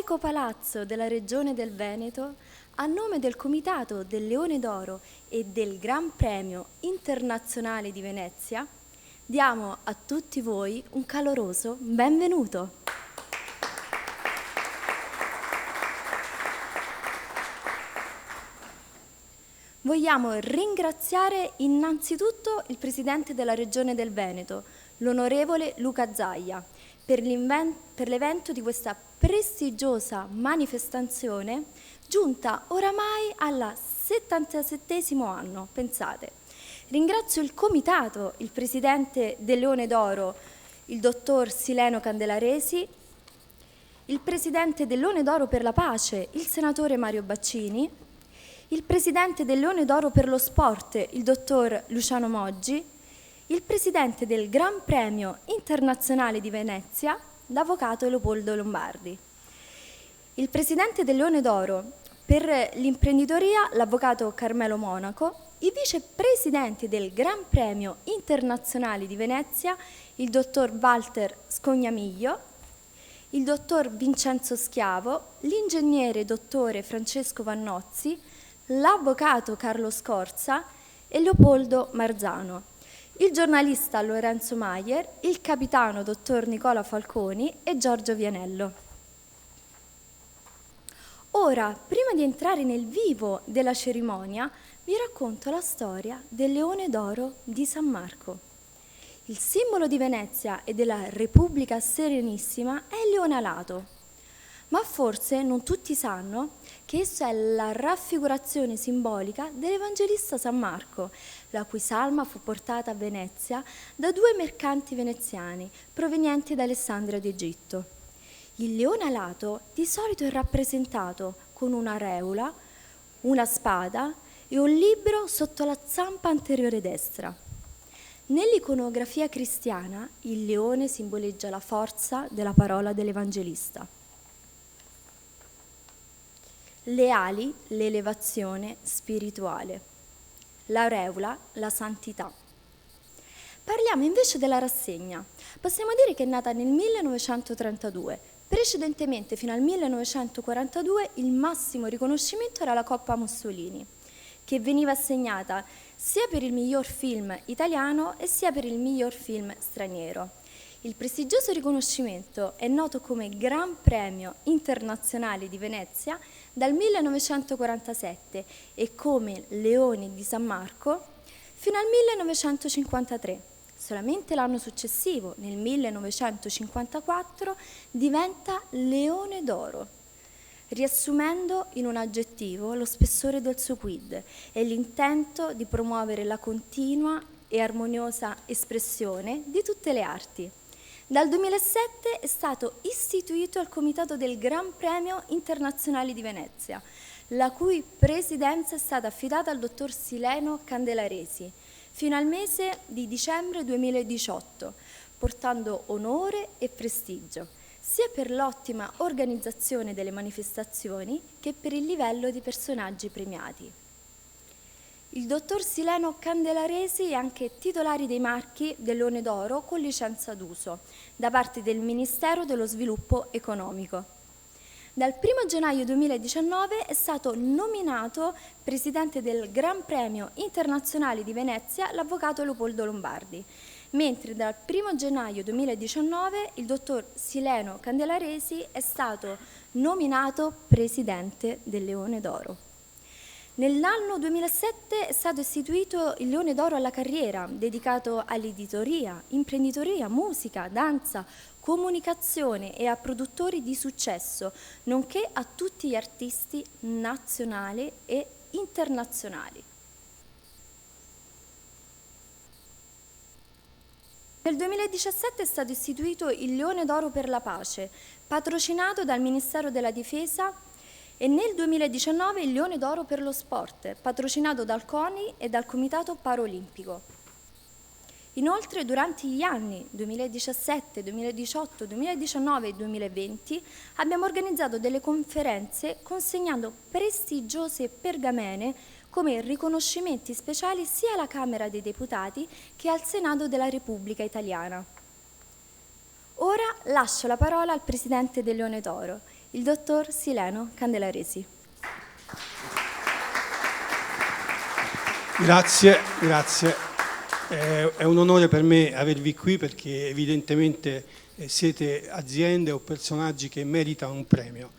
storico palazzo della Regione del Veneto, a nome del Comitato del Leone d'Oro e del Gran Premio Internazionale di Venezia, diamo a tutti voi un caloroso benvenuto. Vogliamo ringraziare innanzitutto il Presidente della Regione del Veneto, l'Onorevole Luca Zaia, per l'evento di questa prestigiosa manifestazione giunta oramai al 77° anno, pensate. Ringrazio il Comitato, il Presidente del Leone d'Oro, il Dottor Sileno Candelaresi, il Presidente del Leone d'Oro per la Pace, il Senatore Mario Baccini, il Presidente del Leone d'Oro per lo Sport, il Dottor Luciano Moggi, il Presidente del Gran Premio Internazionale di Venezia, l'Avvocato Leopoldo Lombardi. Il Presidente del Leone d'Oro per l'imprenditoria, l'Avvocato Carmelo Monaco, i Vicepresidenti del Gran Premio Internazionale di Venezia, il Dottor Walter Scognamiglio, il Dottor Vincenzo Schiavo, l'Ingegnere Dottore Francesco Vannozzi, l'Avvocato Carlo Scorza e Leopoldo Marzano, il giornalista Lorenzo Maier, il capitano Dottor Nicola Falconi e Giorgio Vianello. Ora, prima di entrare nel vivo della cerimonia, vi racconto la storia del Leone d'Oro di San Marco. Il simbolo di Venezia e della Repubblica Serenissima è il leone alato, ma forse non tutti sanno che esso è la raffigurazione simbolica dell'Evangelista San Marco, la cui salma fu portata a Venezia da 2 mercanti veneziani provenienti da Alessandria d'Egitto. Il leone alato di solito è rappresentato con un'aureola, una spada e un libro sotto la zampa anteriore destra. Nell'iconografia cristiana il leone simboleggia la forza della parola dell'Evangelista. Le ali, l'elevazione spirituale. L'aureola, la santità. Parliamo invece della rassegna. Possiamo dire che è nata nel 1932. Precedentemente, fino al 1942, il massimo riconoscimento era la Coppa Mussolini, che veniva assegnata sia per il miglior film italiano e sia per il miglior film straniero. Il prestigioso riconoscimento è noto come Gran Premio Internazionale di Venezia dal 1947 e come Leone di San Marco fino al 1953. Solamente l'anno successivo, nel 1954, diventa Leone d'Oro, riassumendo in un aggettivo lo spessore del suo quid e l'intento di promuovere la continua e armoniosa espressione di tutte le arti. Dal 2007 è stato istituito il Comitato del Gran Premio Internazionale di Venezia, la cui presidenza è stata affidata al dottor Sileno Candelaresi fino al mese di dicembre 2018, portando onore e prestigio, sia per l'ottima organizzazione delle manifestazioni che per il livello di personaggi premiati. Il dottor Sileno Candelaresi è anche titolare dei marchi del Leone d'Oro con licenza d'uso da parte del Ministero dello Sviluppo Economico. Dal 1 gennaio 2019 è stato nominato presidente del Gran Premio Internazionale di Venezia l'Avvocato Leopoldo Lombardi, mentre dal 1 gennaio 2019 il dottor Sileno Candelaresi è stato nominato presidente del Leone d'Oro. Nell'anno 2007 è stato istituito il Leone d'Oro alla carriera, dedicato all'editoria, imprenditoria, musica, danza, comunicazione e a produttori di successo, nonché a tutti gli artisti nazionali e internazionali. Nel 2017 è stato istituito il Leone d'Oro per la Pace, patrocinato dal Ministero della Difesa, e nel 2019 il Leone d'Oro per lo Sport, patrocinato dal CONI e dal Comitato Paraolimpico. Inoltre, durante gli anni 2017, 2018, 2019 e 2020 abbiamo organizzato delle conferenze consegnando prestigiose pergamene come riconoscimenti speciali sia alla Camera dei Deputati che al Senato della Repubblica Italiana. Ora lascio la parola al Presidente del Leone d'Oro, il dottor Sileno Candelaresi. Grazie. È un onore per me avervi qui perché evidentemente siete aziende o personaggi che meritano un premio.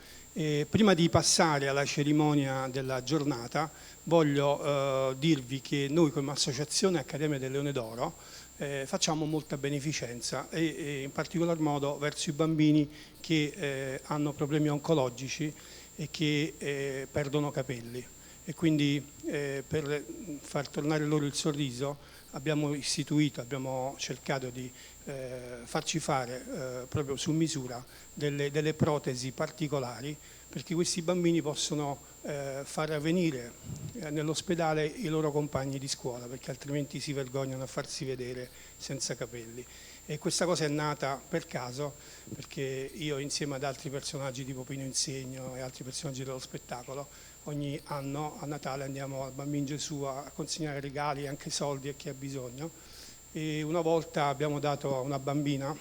Prima di passare alla cerimonia della giornata voglio dirvi che noi come Associazione Accademia del Leone d'Oro facciamo molta beneficenza e in particolar modo verso i bambini che hanno problemi oncologici e che perdono capelli. E quindi per far tornare loro il sorriso abbiamo cercato di farci fare proprio su misura delle protesi particolari perché questi bambini possono far venire nell'ospedale i loro compagni di scuola, perché altrimenti si vergognano a farsi vedere senza capelli. E questa cosa è nata per caso, perché io insieme ad altri personaggi tipo Pino Insegno e altri personaggi dello spettacolo, ogni anno a Natale andiamo al Bambino Gesù a consegnare regali e anche soldi a chi ha bisogno. E una volta abbiamo dato a una bambina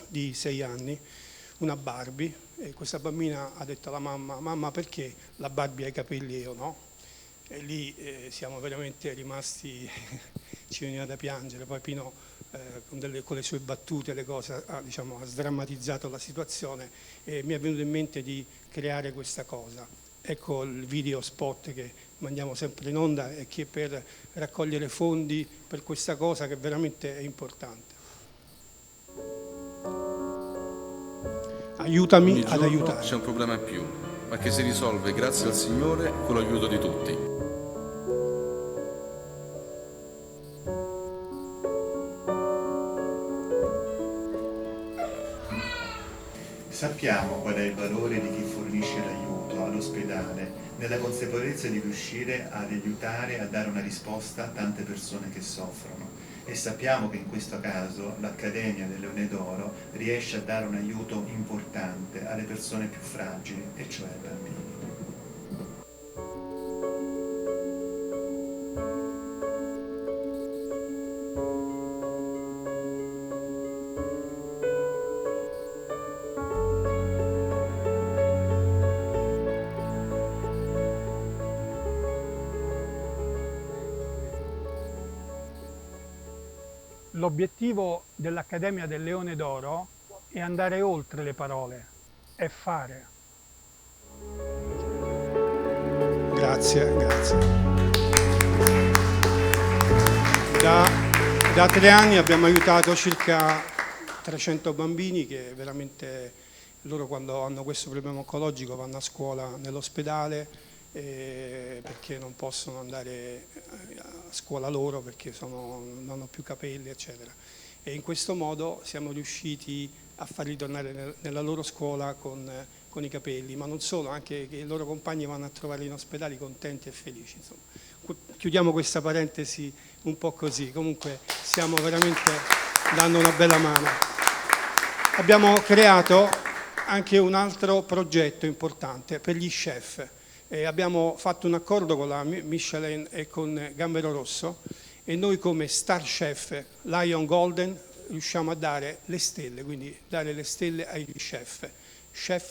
di 6 anni una Barbie e questa bambina ha detto alla mamma: mamma, perché la Barbie ha i capelli e io no? E lì siamo veramente rimasti, ci veniva da piangere. Poi Pino con le sue battute, le cose, ha sdrammatizzato la situazione e mi è venuto in mente di creare questa cosa. Ecco il video spot che mandiamo sempre in onda e che per raccogliere fondi per questa cosa che veramente è importante. Aiutami ad aiutare. C'è un problema in più, ma che si risolve grazie al Signore con l'aiuto di tutti. Sappiamo qual è il valore di chi fornisce l'aiuto all'ospedale, nella consapevolezza di riuscire ad aiutare a dare una risposta a tante persone che soffrono. E sappiamo che in questo caso l'Accademia del Leone d'Oro riesce a dare un aiuto importante alle persone più fragili, e cioè ai bambini. L'obiettivo dell'Accademia del Leone d'Oro è andare oltre le parole, è fare. Grazie. Da 3 anni abbiamo aiutato circa 300 bambini che veramente, loro quando hanno questo problema oncologico vanno a scuola nell'ospedale perché non possono andare a scuola loro perché non hanno più capelli, eccetera. E in questo modo siamo riusciti a farli tornare nella loro scuola con i capelli, ma non solo, anche che i loro compagni vanno a trovarli in ospedali contenti e felici. Insomma. Chiudiamo questa parentesi un po' così, comunque stiamo veramente dando una bella mano. Abbiamo creato anche un altro progetto importante per gli chef. Abbiamo fatto un accordo con la Michelin e con Gambero Rosso e noi come Star Chef Lion Golden riusciamo a dare le stelle, quindi dare le stelle ai chef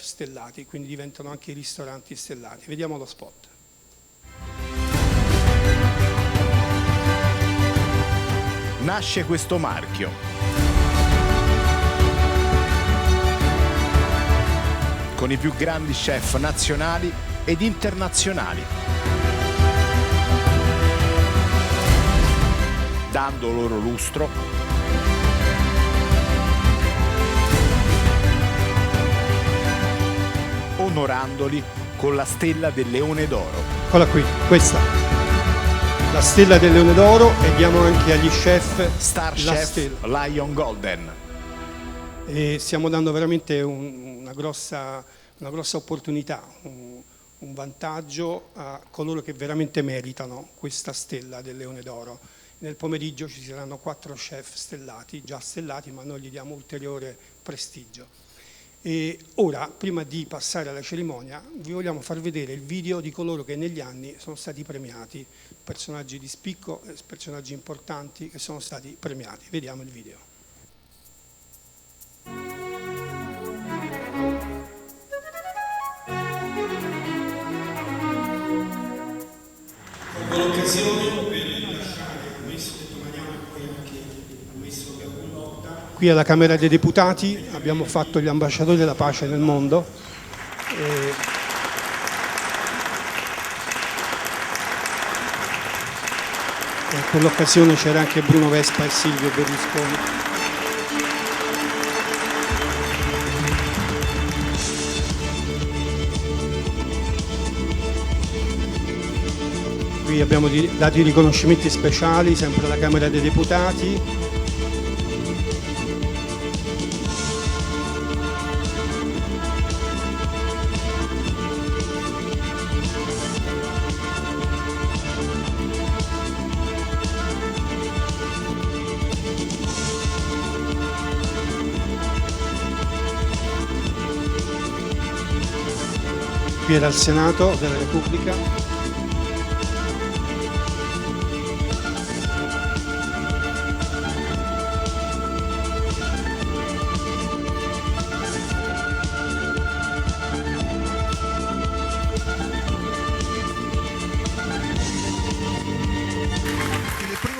stellati, quindi diventano anche i ristoranti stellati. Vediamo lo spot. Nasce questo marchio. Con i più grandi chef nazionali ed internazionali, dando loro lustro onorandoli con la stella del Leone d'Oro. Eccola qui, questa, la stella del Leone d'Oro, e diamo anche agli chef Star la Chef stella. Lion Golden. E stiamo dando veramente una grossa opportunità, un vantaggio a coloro che veramente meritano questa stella del Leone d'Oro. Nel pomeriggio ci saranno 4 chef stellati, già stellati, ma noi gli diamo ulteriore prestigio. E ora, prima di passare alla cerimonia, vi vogliamo far vedere il video di coloro che negli anni sono stati premiati, personaggi di spicco, personaggi importanti che sono stati premiati. Vediamo il video. Qui alla Camera dei Deputati abbiamo fatto gli ambasciatori della pace nel mondo. In quell'occasione c'era anche Bruno Vespa e Silvio Berlusconi. Qui abbiamo dato i riconoscimenti speciali, sempre alla Camera dei Deputati. Qui era il Senato della Repubblica.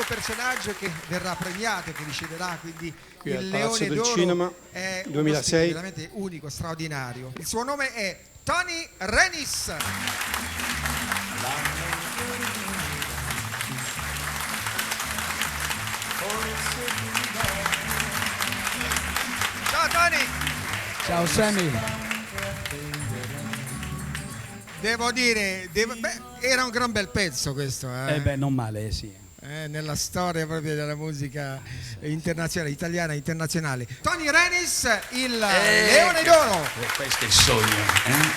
Personaggio che verrà premiato, che riceverà quindi qui il Leone del d'Oro, Cinema, è 2006. veramente unico, straordinario. Il suo nome è Tony Renis. Ciao Tony. Ciao Sammy. Devo dire, era un gran bel pezzo questo. Non male, sì. Nella storia proprio della musica internazionale, italiana e internazionale. Tony Renis, il Leone d'Oro. Questo è il sogno,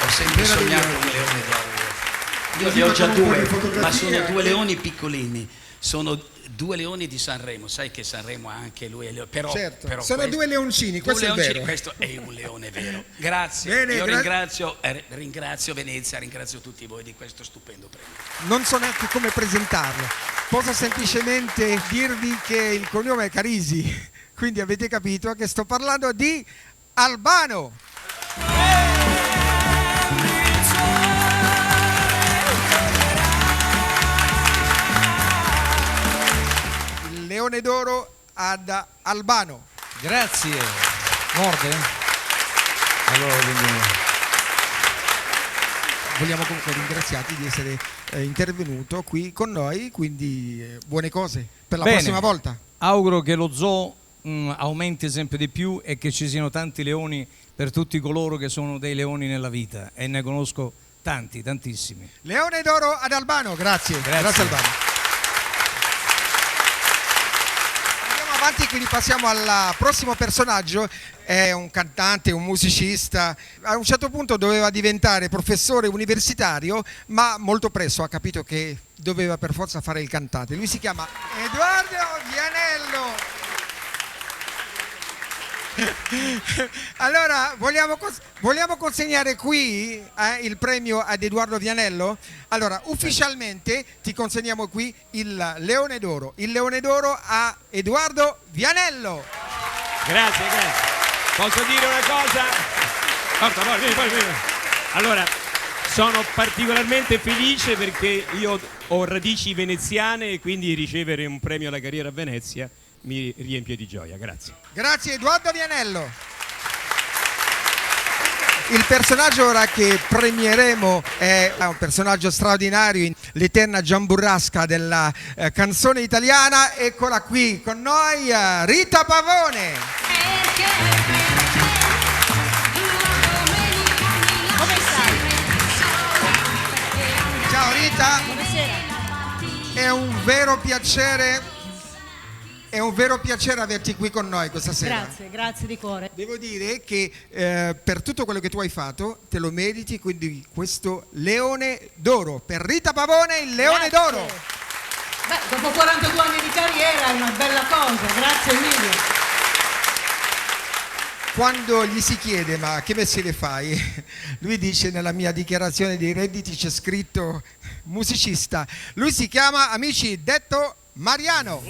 ho sempre sognato un leone d'oro. Io ne ho già due, ma sono due leoni piccolini. Sono due leoni di Sanremo, sai che Sanremo ha anche lui, però, certo. però sono due leoncini, questo è vero. Questo è un leone vero. Grazie, bene, io ringrazio Venezia, ringrazio tutti voi di questo stupendo premio. Non so neanche come presentarlo, posso semplicemente dirvi che il cognome è Carisi, quindi avete capito che sto parlando di Albano. Leone d'Oro ad Albano. Grazie. Morde? Allora, vogliamo comunque ringraziarti di essere intervenuto qui con noi, quindi buone cose per la prossima volta. Auguro che lo zoo aumenti sempre di più e che ci siano tanti leoni per tutti coloro che sono dei leoni nella vita, e ne conosco tanti, tantissimi. Leone d'Oro ad Albano, grazie. Grazie Albano. Avanti, quindi passiamo al prossimo personaggio. È un cantante, un musicista. A un certo punto doveva diventare professore universitario, ma molto presto ha capito che doveva per forza fare il cantante. Lui si chiama Edoardo Vianello. Allora, vogliamo consegnare qui il premio ad Edoardo Vianello? Allora, ufficialmente ti consegniamo qui il Leone d'Oro. Il Leone d'Oro a Edoardo Vianello. Grazie. Posso dire una cosa? Vieni. Allora, sono particolarmente felice perché io ho radici veneziane e quindi ricevere un premio alla carriera a Venezia mi riempie di gioia, grazie. Grazie Edoardo Vianello. Il personaggio ora che premieremo è un personaggio straordinario, l'eterna giamburrasca della canzone italiana. Eccola qui con noi, Rita Pavone. Come stai? Ciao Rita. Buonasera. È un vero piacere. È un vero piacere averti qui con noi questa sera. Grazie di cuore. Devo dire che per tutto quello che tu hai fatto te lo meriti, quindi questo Leone d'Oro. Per Rita Pavone il Leone d'Oro. Beh, dopo 42 anni di carriera è una bella cosa, grazie Emilio. Quando gli si chiede ma che mestiere fai? Lui dice nella mia dichiarazione dei redditi c'è scritto musicista. Lui si chiama, amici, detto Mariano.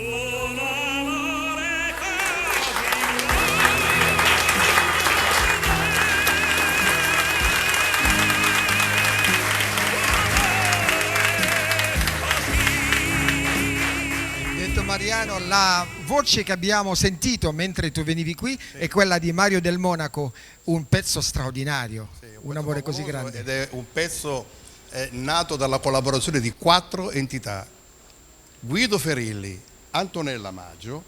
Mariano, la voce che abbiamo sentito mentre tu venivi qui è quella di Mario Del Monaco, un pezzo straordinario, un amore così grande. Ed è un pezzo nato dalla collaborazione di 4 entità: Guido Ferilli, Antonella Maggio,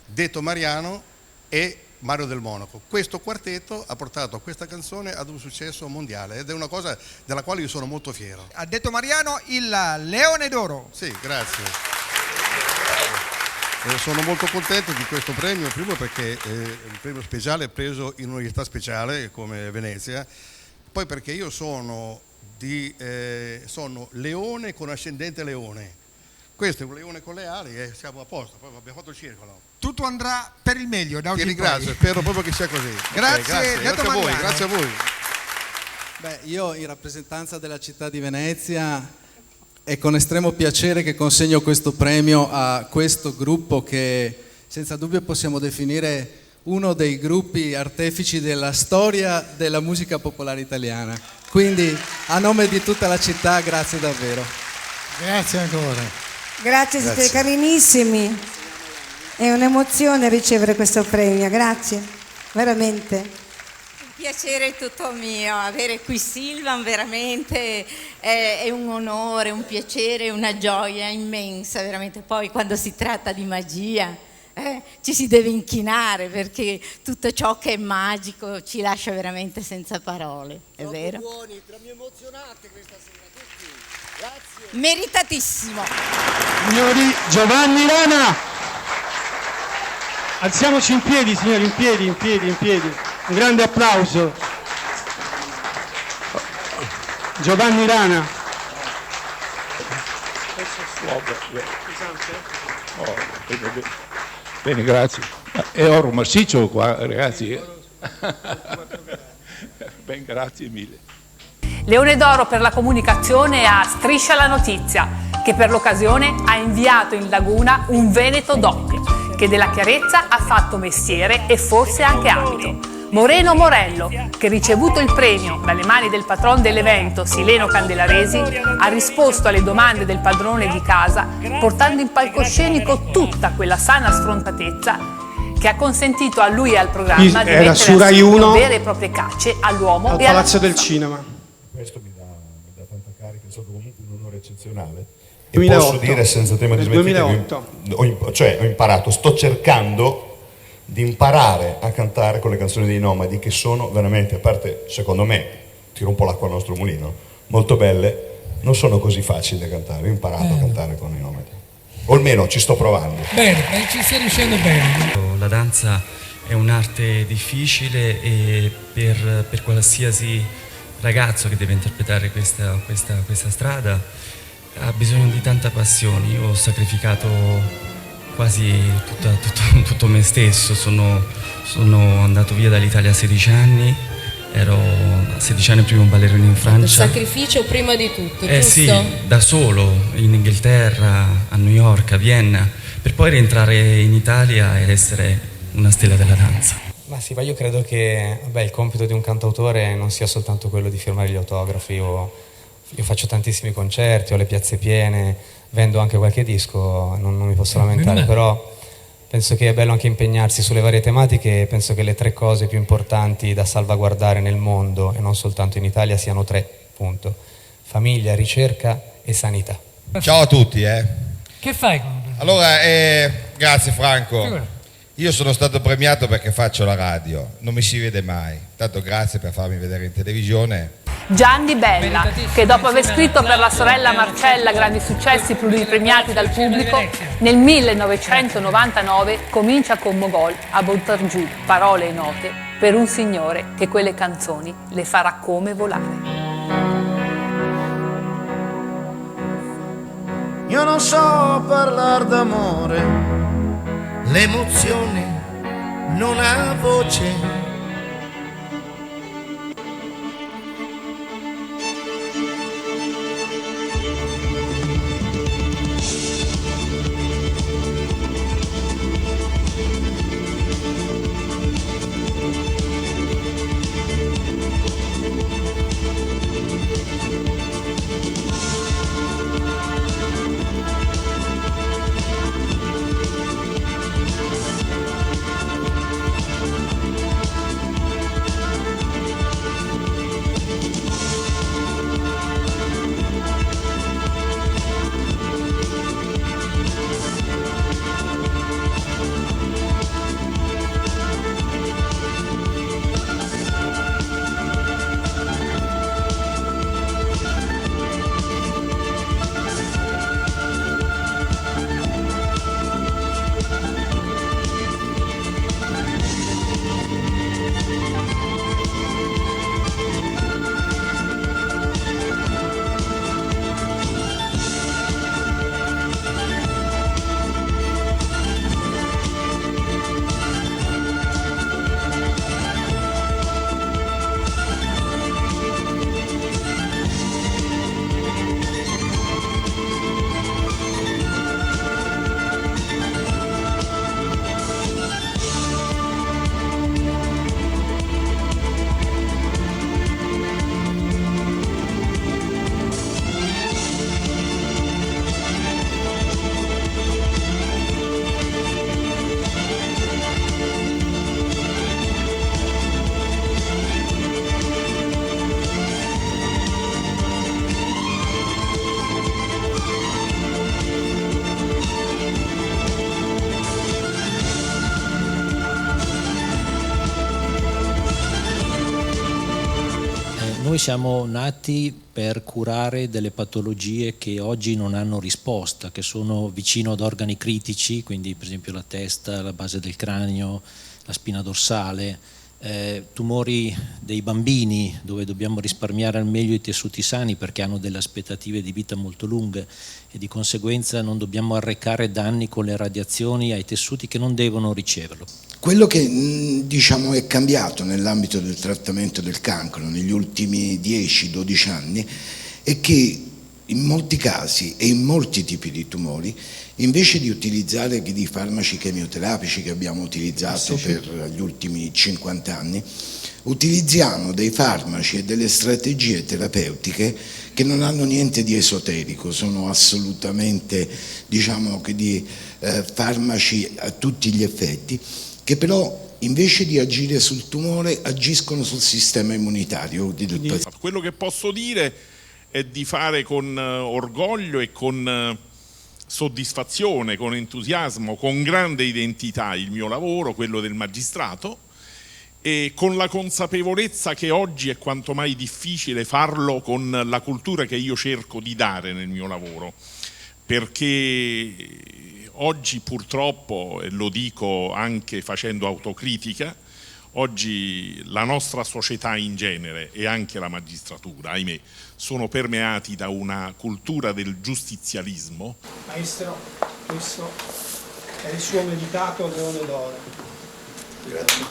Detto Mariano e Mario Del Monaco. Questo quartetto ha portato questa canzone ad un successo mondiale ed è una cosa della quale io sono molto fiero. Ha detto Mariano, il Leone d'Oro. Sì, grazie. Sono molto contento di questo premio, primo perché è un premio speciale preso in un'università speciale come Venezia, poi perché io sono leone con ascendente leone. Questo è un leone con le ali e siamo a posto, poi abbiamo fatto il circolo. Tutto andrà per il meglio da oggi Ti in ringrazio, poi. spero proprio che sia così. Grazie, grazie a voi, grazie a voi. Beh, io in rappresentanza della città di Venezia è con estremo piacere che consegno questo premio a questo gruppo che senza dubbio possiamo definire uno dei gruppi artefici della storia della musica popolare italiana. Quindi a nome di tutta la città, grazie davvero. Grazie ancora. Grazie, siete carinissimi. È un'emozione ricevere questo premio, grazie, veramente. Il piacere è tutto mio, avere qui Silvan veramente è un onore, un piacere, una gioia immensa, veramente. Poi quando si tratta di magia ci si deve inchinare perché tutto ciò che è magico ci lascia veramente senza parole, è vero? Buoni, mi emozionate questa sera tutti. Grazie. Meritatissimo. Signori, Giovanni Rana. Alziamoci in piedi, signori, in piedi. Un grande applauso. Giovanni Rana. Bene, grazie. È oro massiccio qua, ragazzi. Ben, grazie mille. Leone d'Oro per la comunicazione a Striscia la Notizia, che per l'occasione ha inviato in laguna un Veneto doc, che della chiarezza ha fatto mestiere e forse anche abito. Moreno Morello, che ricevuto il premio dalle mani del patron dell'evento, Sileno Candelaresi, ha risposto alle domande del padrone di casa, portando in palcoscenico tutta quella sana sfrontatezza che ha consentito a lui e al programma di mettere assieme vere e proprie cacce all'uomo al e alla Palazzo del stuffa. Cinema. Questo mi dà tanta carica, è stato comunque un onore eccezionale. E 2008, posso dire senza tema di smentita che ho imparato, sto cercando di imparare a cantare con le canzoni dei Nomadi, che sono veramente, a parte secondo me, tiro un po' l'acqua al nostro mulino, molto belle, non sono così facili da cantare. Ho imparato a cantare con i Nomadi, o almeno ci sto provando. Bene, ci stai riuscendo bene. La danza è un'arte difficile e per qualsiasi ragazzo che deve interpretare questa strada ha bisogno di tanta passione. Io ho sacrificato quasi tutto me stesso, sono andato via dall'Italia a 16 anni, ero a 16 anni prima un ballerino in Francia. Il sacrificio prima di tutto, giusto? Sì, da solo, in Inghilterra, a New York, a Vienna, per poi rientrare in Italia ed essere una stella della danza. Ma sì, ma io credo che il compito di un cantautore non sia soltanto quello di firmare gli autografi. Io faccio tantissimi concerti, ho le piazze piene, vendo anche qualche disco, non mi posso lamentare, però penso che è bello anche impegnarsi sulle varie tematiche. Penso che le 3 cose più importanti da salvaguardare nel mondo e non soltanto in Italia siano 3, punto: famiglia, ricerca e sanità. Ciao a tutti. Che fai? Allora, grazie Franco. Io sono stato premiato perché faccio la radio, non mi si vede mai. Tanto grazie per farmi vedere in televisione. Gianni Bella, che dopo aver scritto per la sorella Marcella grandi successi pluripremiati dal pubblico, nel 1999 comincia con Mogol a buttar giù parole e note per un signore che quelle canzoni le farà come volare. Io non so parlare d'amore, l'emozione non ha voce. Noi siamo nati per curare delle patologie che oggi non hanno risposta, che sono vicino ad organi critici, quindi per esempio la testa, la base del cranio, la spina dorsale, tumori dei bambini dove dobbiamo risparmiare al meglio i tessuti sani perché hanno delle aspettative di vita molto lunghe e di conseguenza non dobbiamo arrecare danni con le radiazioni ai tessuti che non devono riceverlo. Quello che diciamo è cambiato nell'ambito del trattamento del cancro negli ultimi 10-12 anni è che in molti casi e in molti tipi di tumori, invece di utilizzare i farmaci chemioterapici che abbiamo utilizzato per gli ultimi 50 anni, utilizziamo dei farmaci e delle strategie terapeutiche che non hanno niente di esoterico, sono assolutamente, diciamo, di farmaci a tutti gli effetti, che però invece di agire sul tumore agiscono sul sistema immunitario del paziente. Quello che posso dire è di fare con orgoglio e con soddisfazione, con entusiasmo, con grande identità il mio lavoro, quello del magistrato, e con la consapevolezza che oggi è quanto mai difficile farlo con la cultura che io cerco di dare nel mio lavoro, perché oggi purtroppo, e lo dico anche facendo autocritica, oggi la nostra società in genere e anche la magistratura, ahimè, sono permeati da una cultura del giustizialismo. Maestro, questo è il suo meritato Leone d'Oro. Grazie.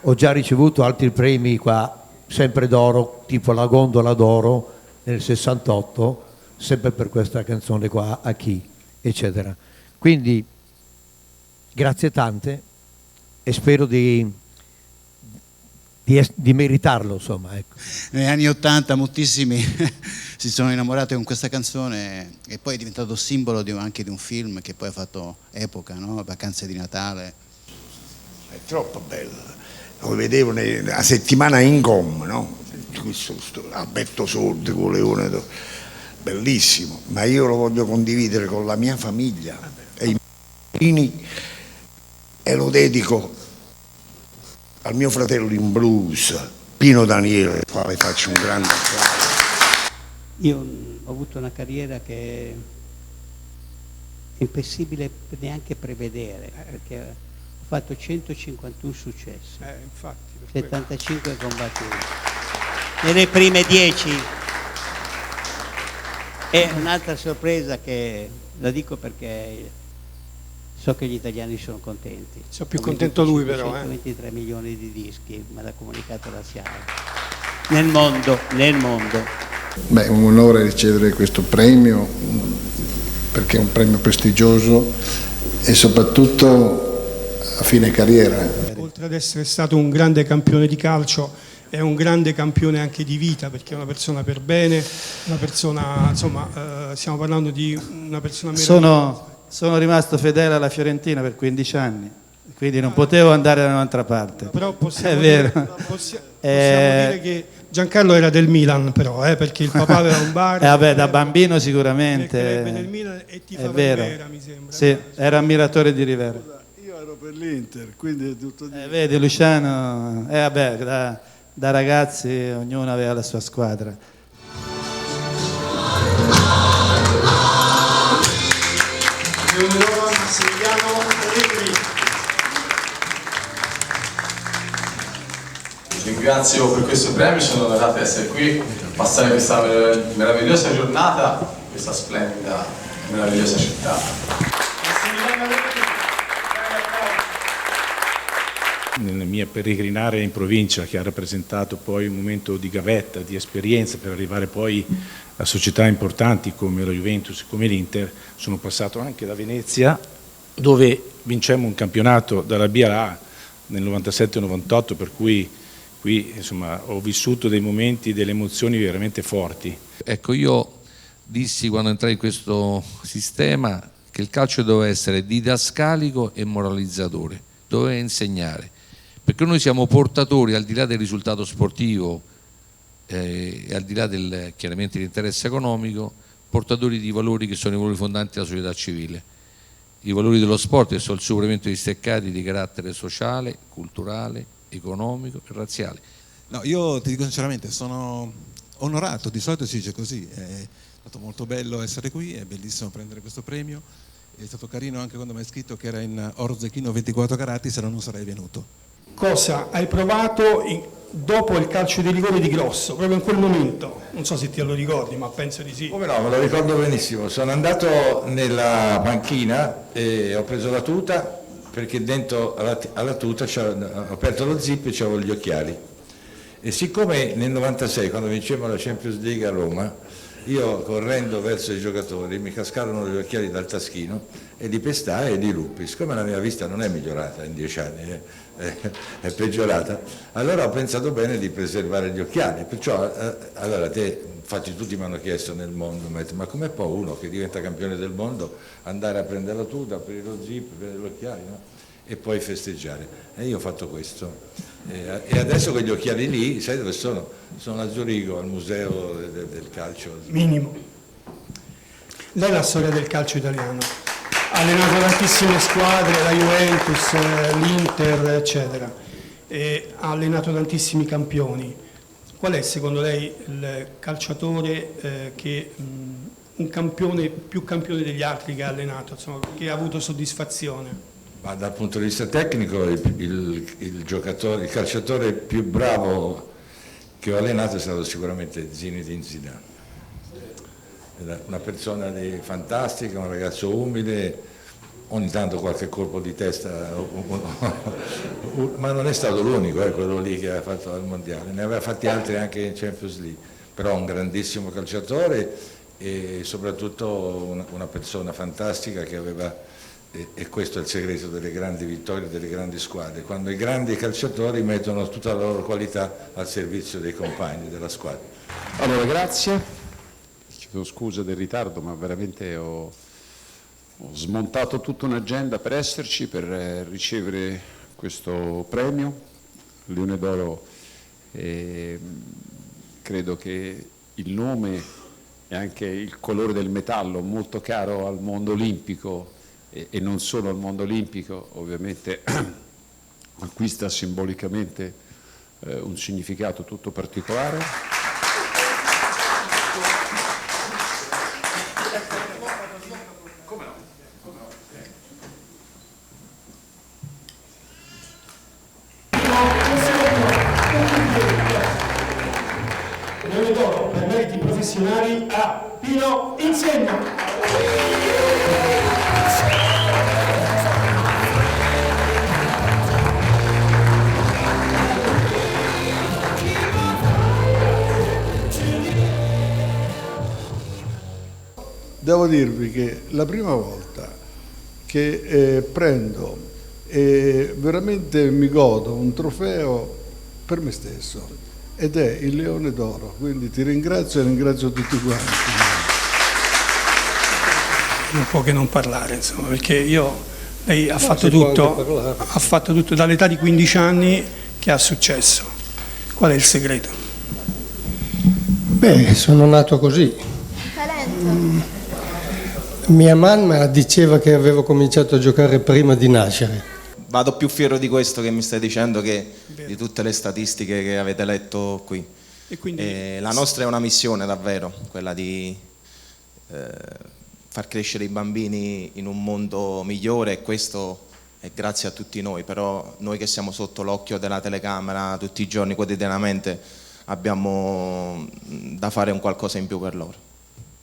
Ho già ricevuto altri premi qua, sempre d'oro, tipo la Gondola d'Oro nel 68, sempre per questa canzone qua, A chi, eccetera. Quindi grazie tante e spero di meritarlo, insomma. Ecco. Negli anni '80 moltissimi si sono innamorati con questa canzone e poi è diventato simbolo anche di un film che poi ha fatto epoca, no? Vacanze di Natale. È troppo bella. Lo vedevo la settimana in gomma, no? Alberto Sordi con Leone d'Oro. Bellissimo, ma io lo voglio condividere con la mia famiglia e i miei bambini e lo dedico al mio fratello in blues, Pino Daniele, al quale faccio un grande applauso. Io ho avuto una carriera che è impossibile neanche prevedere, perché ho fatto 151 successi, infatti, 75 combattuti. Nelle prime 10. E un'altra sorpresa che la dico perché so che gli italiani sono contenti. Sono più contento lui però. 123 milioni di dischi, me l'ha comunicato la SIAE. Nel mondo. Beh, è un onore ricevere questo premio perché è un premio prestigioso e soprattutto a fine carriera. Oltre ad essere stato un grande campione di calcio, è un grande campione anche di vita perché è una persona per bene, una persona, insomma, stiamo parlando di una persona meravigliosa. Sono rimasto fedele alla Fiorentina per 15 anni, quindi non potevo andare da un'altra parte. Però possiamo, è vero. Possiamo dire che Giancarlo era del Milan però, perché il papà aveva un bar. Vabbè, da bambino sicuramente. Del Milan e è vero. Rivera, mi sembra. Sì, era ammiratore di Rivera. Io ero per l'Inter, quindi è tutto di... Vedi Luciano, vabbè, da ragazzi ognuno aveva la sua squadra. Ringrazio per questo premio, sono onorato di essere qui, passare questa meravigliosa giornata, questa splendida e meravigliosa città. Nella mia peregrinare in provincia, che ha rappresentato poi un momento di gavetta, di esperienza per arrivare poi a società importanti come la Juventus e come l'Inter, sono passato anche da Venezia, dove vincemmo un campionato dalla BLA nel 97-98, per cui qui insomma ho vissuto dei momenti, delle emozioni veramente forti. Ecco, io dissi quando entrai in questo sistema che il calcio doveva essere didascalico e moralizzatore, doveva insegnare, perché noi siamo portatori, al di là del risultato sportivo e al di là chiaramente dell'interesse economico, portatori di valori che sono i valori fondanti della società civile. i valori dello sport e sul superamento di steccati di carattere sociale, culturale, economico e razziale. No, io ti dico sinceramente, sono onorato, di solito si dice così, è stato molto bello essere qui, è bellissimo prendere questo premio, è stato carino anche quando mi hai scritto che era in oro zecchino 24 carati, se no non sarei venuto. Cosa hai provato dopo il calcio di rigore di Grosso, proprio in quel momento? Non so se te lo ricordi, ma penso di sì. Come no, me lo ricordo benissimo. Sono andato nella panchina e ho preso la tuta, perché dentro alla tuta ho aperto lo zip e c'avevo gli occhiali. E siccome nel 96, quando vincemmo la Champions League a Roma, io correndo verso i giocatori mi cascarono gli occhiali dal taschino e li pestai e li ruppi. Siccome la mia vista non è migliorata in 10 anni, è peggiorata, allora ho pensato bene di preservare gli occhiali. Perciò allora infatti tutti mi hanno chiesto nel mondo, ma come può uno che diventa campione del mondo andare a prendere la tuta, aprire lo zip, prendere gli occhiali, no? E poi festeggiare? E io ho fatto questo. E adesso quegli occhiali lì, sai dove sono? Sono a Zurigo, al museo del calcio. Minimo. Lei è la storia del calcio italiano. Ha allenato tantissime squadre, la Juventus, l'Inter, eccetera. E ha allenato tantissimi campioni. Qual è secondo lei il calciatore un campione più campione degli altri che ha allenato, insomma, che ha avuto soddisfazione? Ma dal punto di vista tecnico il calciatore più bravo che ho allenato è stato sicuramente Zinedine Zidane. Era una persona fantastica, un ragazzo umile, ogni tanto qualche colpo di testa, ma non è stato l'unico, quello lì che ha fatto al mondiale, ne aveva fatti altri anche in Champions League, però un grandissimo calciatore e soprattutto una persona fantastica che aveva. E questo è il segreto delle grandi vittorie, delle grandi squadre, quando i grandi calciatori mettono tutta la loro qualità al servizio dei compagni della squadra. Allora, grazie, chiedo scusa del ritardo, ma veramente ho smontato tutta un'agenda per esserci, per ricevere questo premio, Leone d'Oro. Credo che il nome e anche il colore del metallo, molto caro al mondo olimpico, e non solo al mondo olimpico, ovviamente acquista simbolicamente un significato tutto particolare. Leone d'Oro per meriti professionali a Pino Insegno. Devo dirvi che la prima volta che prendo e veramente mi godo un trofeo per me stesso ed è il Leone d'Oro, quindi ti ringrazio e ringrazio tutti quanti. Non può che non parlare, insomma, perché lei ha fatto tutto dall'età di 15 anni che ha successo. Qual è il segreto? Beh, sono nato così. Talento. Mia mamma diceva che avevo cominciato a giocare prima di nascere. Vado più fiero di questo che mi stai dicendo che di tutte le statistiche che avete letto qui. E quindi la nostra è una missione davvero, quella di far crescere i bambini in un mondo migliore, e questo è grazie a tutti noi, però noi che siamo sotto l'occhio della telecamera tutti i giorni, quotidianamente, abbiamo da fare un qualcosa in più per loro.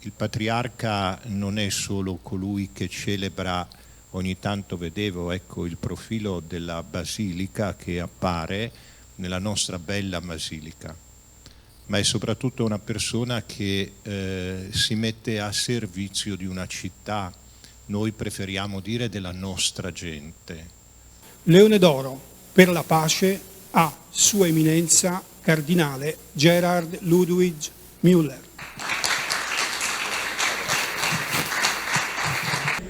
Il patriarca non è solo colui che celebra, ogni tanto vedevo il profilo della basilica che appare nella nostra bella basilica, ma è soprattutto una persona che si mette a servizio di una città, noi preferiamo dire della nostra gente. Leone d'Oro per la pace a Sua Eminenza Cardinale Gerhard Ludwig Müller.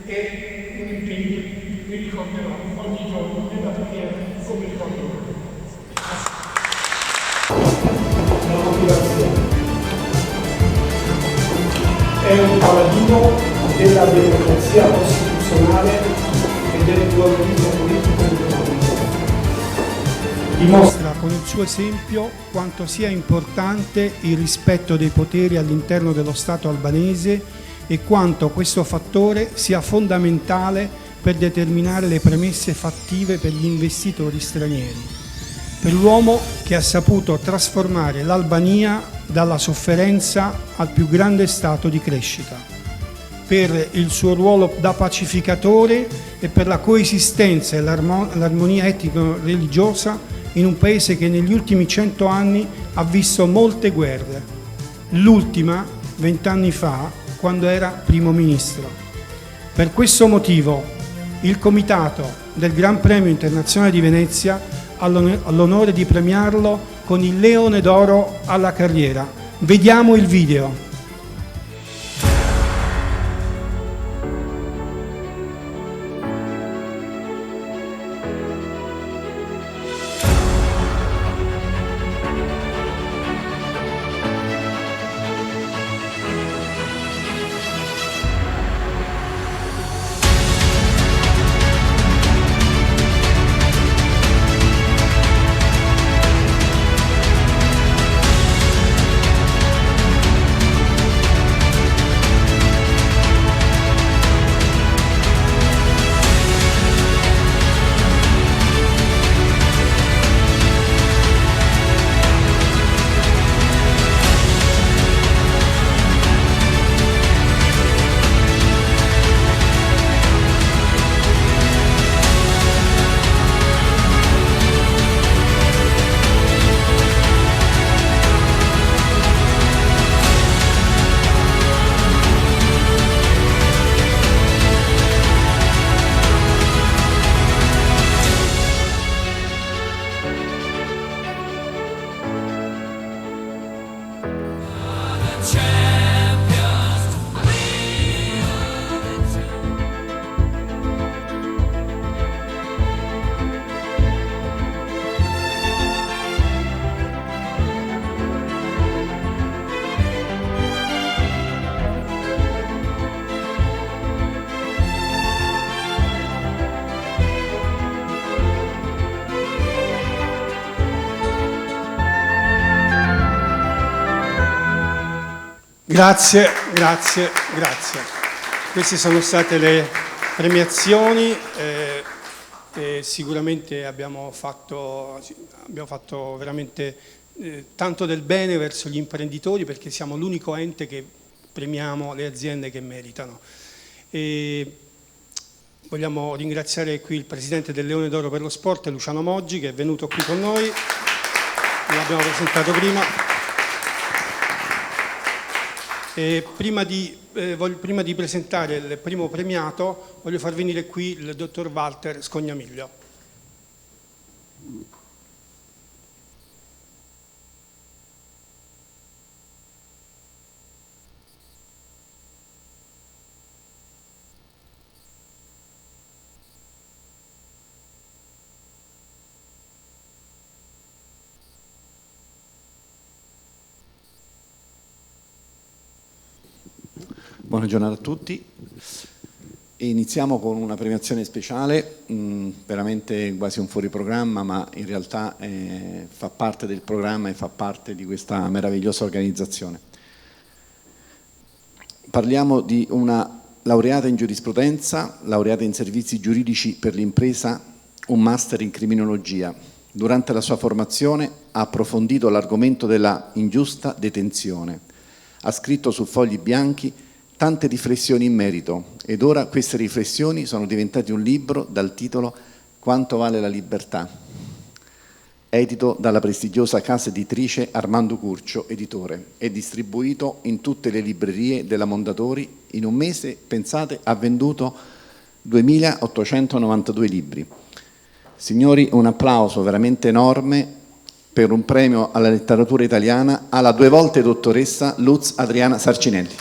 E mi ricorderò ogni giorno nella preghiera come ricordo. La motivazione è un paladino della democrazia costituzionale. personale e del pluralismo politico ed economico. Dimostra con il suo esempio quanto sia importante il rispetto dei poteri all'interno dello Stato albanese e quanto questo fattore sia fondamentale per determinare le premesse fattive per gli investitori stranieri, per l'uomo che ha saputo trasformare l'Albania dalla sofferenza al più grande stato di crescita, per il suo ruolo da pacificatore e per la coesistenza e l'armonia etnico-religiosa in un paese che negli ultimi 100 anni ha visto molte guerre, l'ultima 20 anni fa quando era primo ministro. Per questo motivo il Comitato del Gran Premio Internazionale di Venezia ha l'onore di premiarlo con il Leone d'Oro alla carriera. Vediamo il video. Grazie. Queste sono state le premiazioni. Sicuramente abbiamo fatto veramente tanto del bene verso gli imprenditori, perché siamo l'unico ente che premiamo le aziende che meritano. E vogliamo ringraziare qui il Presidente del Leone d'Oro per lo Sport, Luciano Moggi, che è venuto qui con noi, l'abbiamo presentato prima. E prima di presentare il primo premiato voglio far venire qui il dottor Walter Scognamiglio. Buona giornata a tutti. Iniziamo con una premiazione speciale, veramente quasi un fuori programma, ma in realtà fa parte del programma e fa parte di questa meravigliosa organizzazione. Parliamo di una laureata in giurisprudenza, laureata in servizi giuridici per l'impresa, un master in criminologia. Durante la sua formazione ha approfondito l'argomento della ingiusta detenzione. Ha scritto su fogli bianchi tante riflessioni in merito ed ora queste riflessioni sono diventate un libro dal titolo Quanto vale la libertà, edito dalla prestigiosa casa editrice Armando Curcio, editore, e distribuito in tutte le librerie della Mondadori. In un mese, pensate, ha venduto 2.892 libri. Signori, un applauso veramente enorme per un premio alla letteratura italiana alla 2 volte dottoressa Luz Adriana Sarcinelli.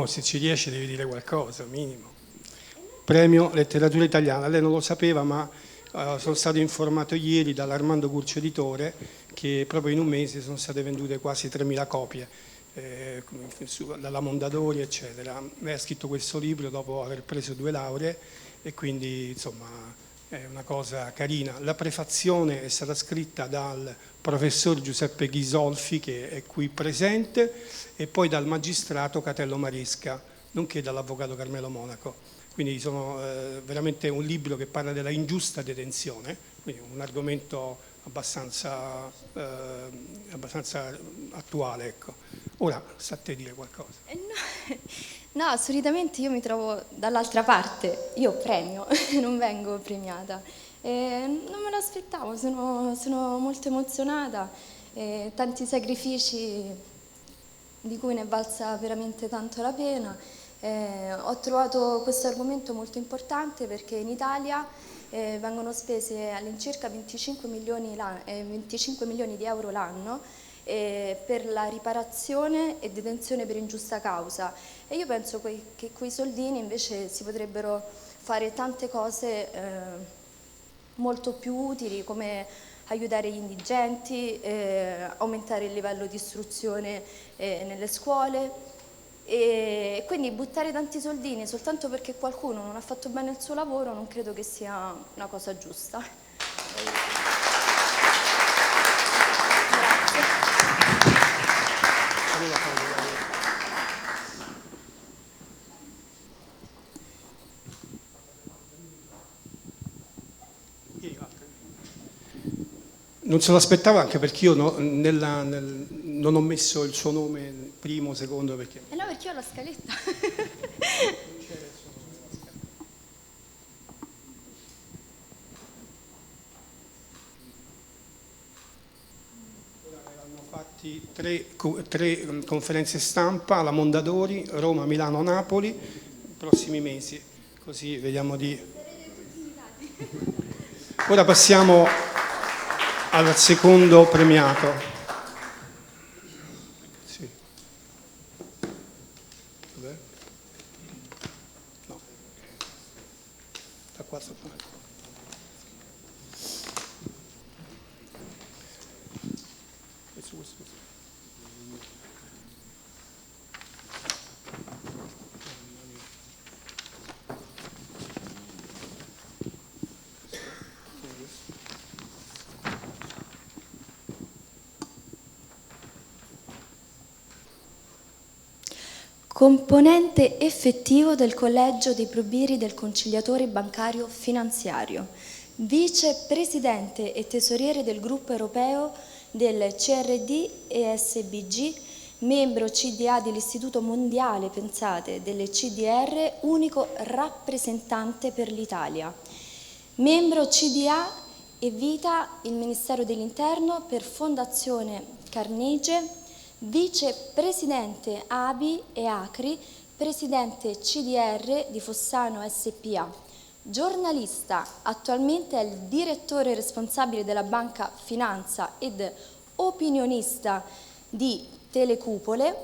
Se ci riesce devi dire qualcosa, minimo. Premio letteratura italiana, lei non lo sapeva, ma sono stato informato ieri dall'Armando Curcio Editore che proprio in un mese sono state vendute quasi 3.000 copie, dalla Mondadori eccetera. Lei ha scritto questo libro dopo aver preso 2 lauree e quindi insomma è una cosa carina. La prefazione è stata scritta dal professor Giuseppe Ghisolfi, che è qui presente, e poi dal magistrato Catello Maresca, nonché dall'avvocato Carmelo Monaco. Quindi sono veramente un libro che parla della ingiusta detenzione, quindi un argomento abbastanza attuale. Ecco. Ora sta a te dire qualcosa. No, solitamente io mi trovo dall'altra parte, io premio, non vengo premiata. Non me lo aspettavo, sono molto emozionata, tanti sacrifici di cui ne è valsa veramente tanto la pena. Ho trovato questo argomento molto importante perché in Italia vengono spese all'incirca 25 milioni di euro l'anno per la riparazione e detenzione per ingiusta causa, e io penso che quei soldini invece si potrebbero fare tante cose molto più utili, come aiutare gli indigenti, aumentare il livello di istruzione nelle scuole. E quindi buttare tanti soldini soltanto perché qualcuno non ha fatto bene il suo lavoro non credo che sia una cosa giusta. Non se lo aspettavo, anche perché io non ho messo il suo nome primo, secondo, perché... No, perché io ho la scaletta. Hanno fatti tre conferenze stampa, la Mondadori, Roma, Milano, Napoli, nei prossimi mesi, così vediamo di... Ora passiamo al secondo premiato. Sì. Dov'è? No. Da qua sopra. Questo. Componente effettivo del collegio dei probiri del conciliatore bancario finanziario, vicepresidente e tesoriere del gruppo europeo del CRD e SBG, membro CDA dell'Istituto Mondiale, pensate, delle CDR, unico rappresentante per l'Italia, membro CDA e Vita il Ministero dell'Interno per Fondazione Carnegie, vicepresidente ABI e ACRI, presidente CDR di Fossano SPA, giornalista, attualmente è il direttore responsabile della Banca Finanza ed opinionista di Telecupole,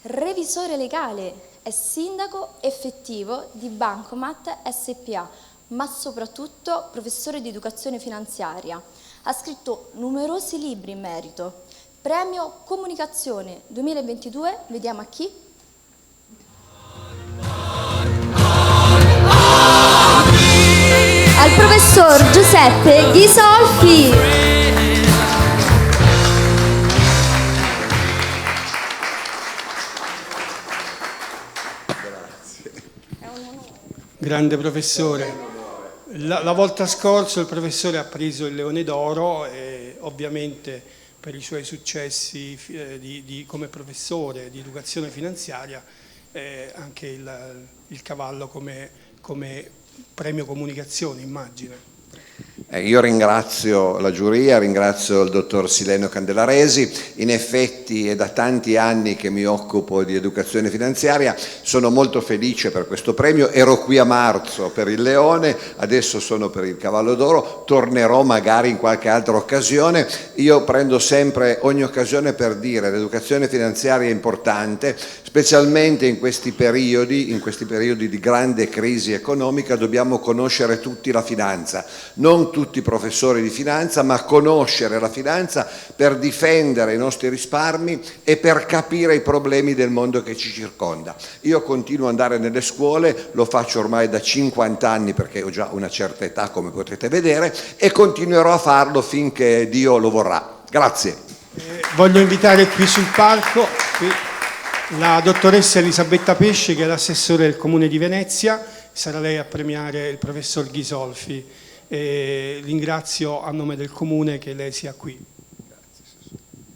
revisore legale, è sindaco effettivo di Bancomat SPA, ma soprattutto professore di educazione finanziaria. Ha scritto numerosi libri in merito. Premio Comunicazione 2022, vediamo a chi? Al professor Giuseppe Ghisolfi. Grande professore. La volta scorsa il professore ha preso il Leone d'Oro e ovviamente per i suoi successi come professore di educazione finanziaria, anche il cavallo come premio comunicazione, immagino. Io ringrazio la giuria, ringrazio il dottor Sileno Candelaresi. In effetti è da tanti anni che mi occupo di educazione finanziaria, sono molto felice per questo premio, ero qui a marzo per il Leone, adesso sono per il Cavallo d'Oro, tornerò magari in qualche altra occasione. Io prendo sempre ogni occasione per dire che l'educazione finanziaria è importante, Specialmente in questi periodi di grande crisi economica, dobbiamo conoscere tutti la finanza, non tutti professori di finanza, ma conoscere la finanza per difendere i nostri risparmi e per capire i problemi del mondo che ci circonda. Io continuo ad andare nelle scuole, lo faccio ormai da 50 anni perché ho già una certa età, come potete vedere, e continuerò a farlo finché Dio lo vorrà. Grazie. Voglio invitare qui sul palco la dottoressa Elisabetta Pesce, che è l'assessore del Comune di Venezia. Sarà lei a premiare il professor Ghisolfi. Ringrazio a nome del Comune che lei sia qui.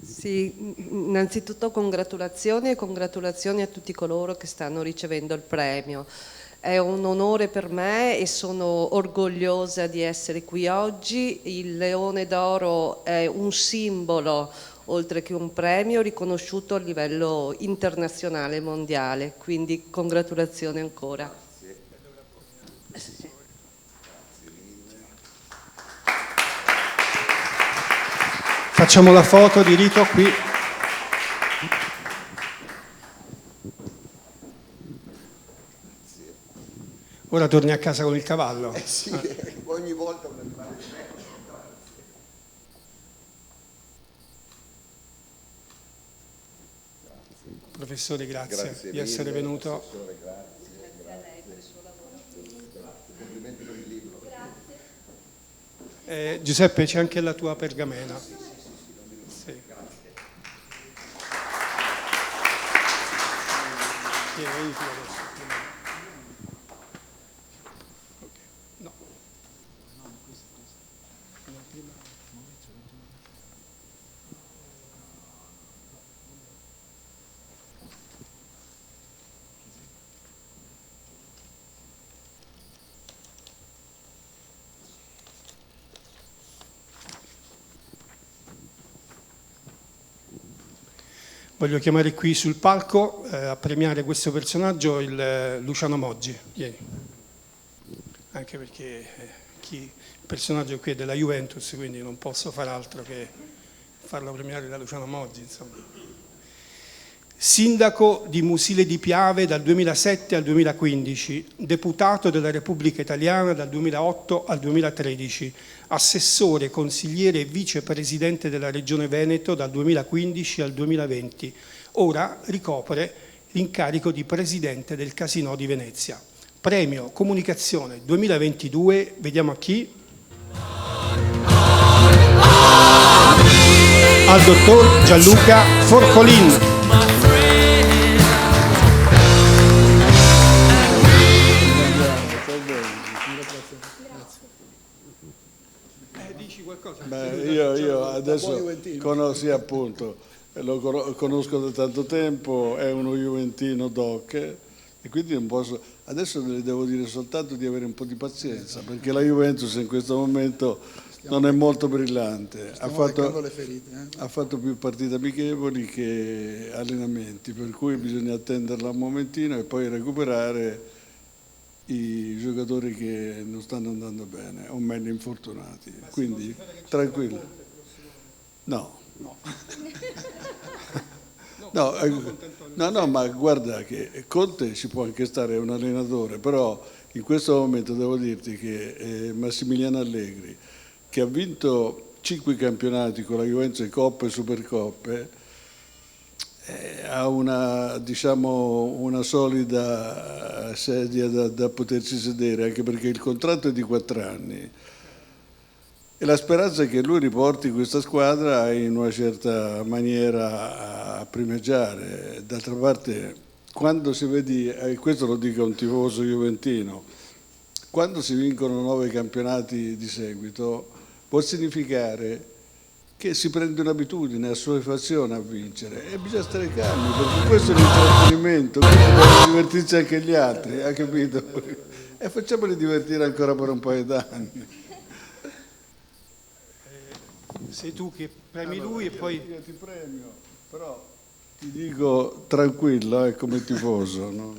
Sì, innanzitutto congratulazioni a tutti coloro che stanno ricevendo il premio. È un onore per me e sono orgogliosa di essere qui oggi. Il Leone d'Oro è un simbolo, oltre che un premio, riconosciuto a livello internazionale e mondiale, quindi congratulazioni ancora. Facciamo la foto di Rito qui. Ora torni a casa con il cavallo. Sì, ogni volta un animale diverso. Professore, grazie di essere venuto. Complimenti per il libro. Giuseppe, c'è anche la tua pergamena. Sì. Vieni tu adesso. No. Voglio chiamare qui sul palco a premiare questo personaggio il Luciano Moggi. Vieni. Anche perché il personaggio qui è della Juventus, quindi non posso far altro che farlo premiare da Luciano Moggi, insomma. Sindaco di Musile di Piave dal 2007 al 2015, deputato della Repubblica Italiana dal 2008 al 2013, assessore, consigliere e vicepresidente della Regione Veneto dal 2015 al 2020. Ora ricopre l'incarico di presidente del Casinò di Venezia. Premio Comunicazione 2022, vediamo a chi? Al dottor Gianluca Forcolin. Io adesso conosco, appunto, lo conosco da tanto tempo, è uno juventino doc e quindi non posso, adesso le devo dire soltanto di avere un po' di pazienza, perché la Juventus in questo momento non è molto brillante, ha fatto più partite amichevoli che allenamenti, per cui bisogna attenderla un momentino e poi recuperare i giocatori che non stanno andando bene, o meglio infortunati, quindi tranquillo. No, ma guarda che Conte ci può anche stare, è un allenatore, però in questo momento devo dirti che Massimiliano Allegri, che ha vinto 5 campionati con la Juventus e Coppe e Supercoppe, ha una solida sedia da poterci sedere, anche perché il contratto è di 4 anni e la speranza è che lui riporti questa squadra in una certa maniera a primeggiare. D'altra parte, quando si vede, e questo lo dico a un tifoso juventino, quando si vincono 9 campionati di seguito può significare che si prende un'abitudine, assuefazione a vincere e bisogna stare calmi, perché questo è l'intrattenimento, quindi devono divertirsi anche gli altri, ha capito? E facciamoli divertire ancora per un paio d'anni. Sei tu che premi lui e poi... Io ti premio, però ti dico tranquillo come tifoso. No?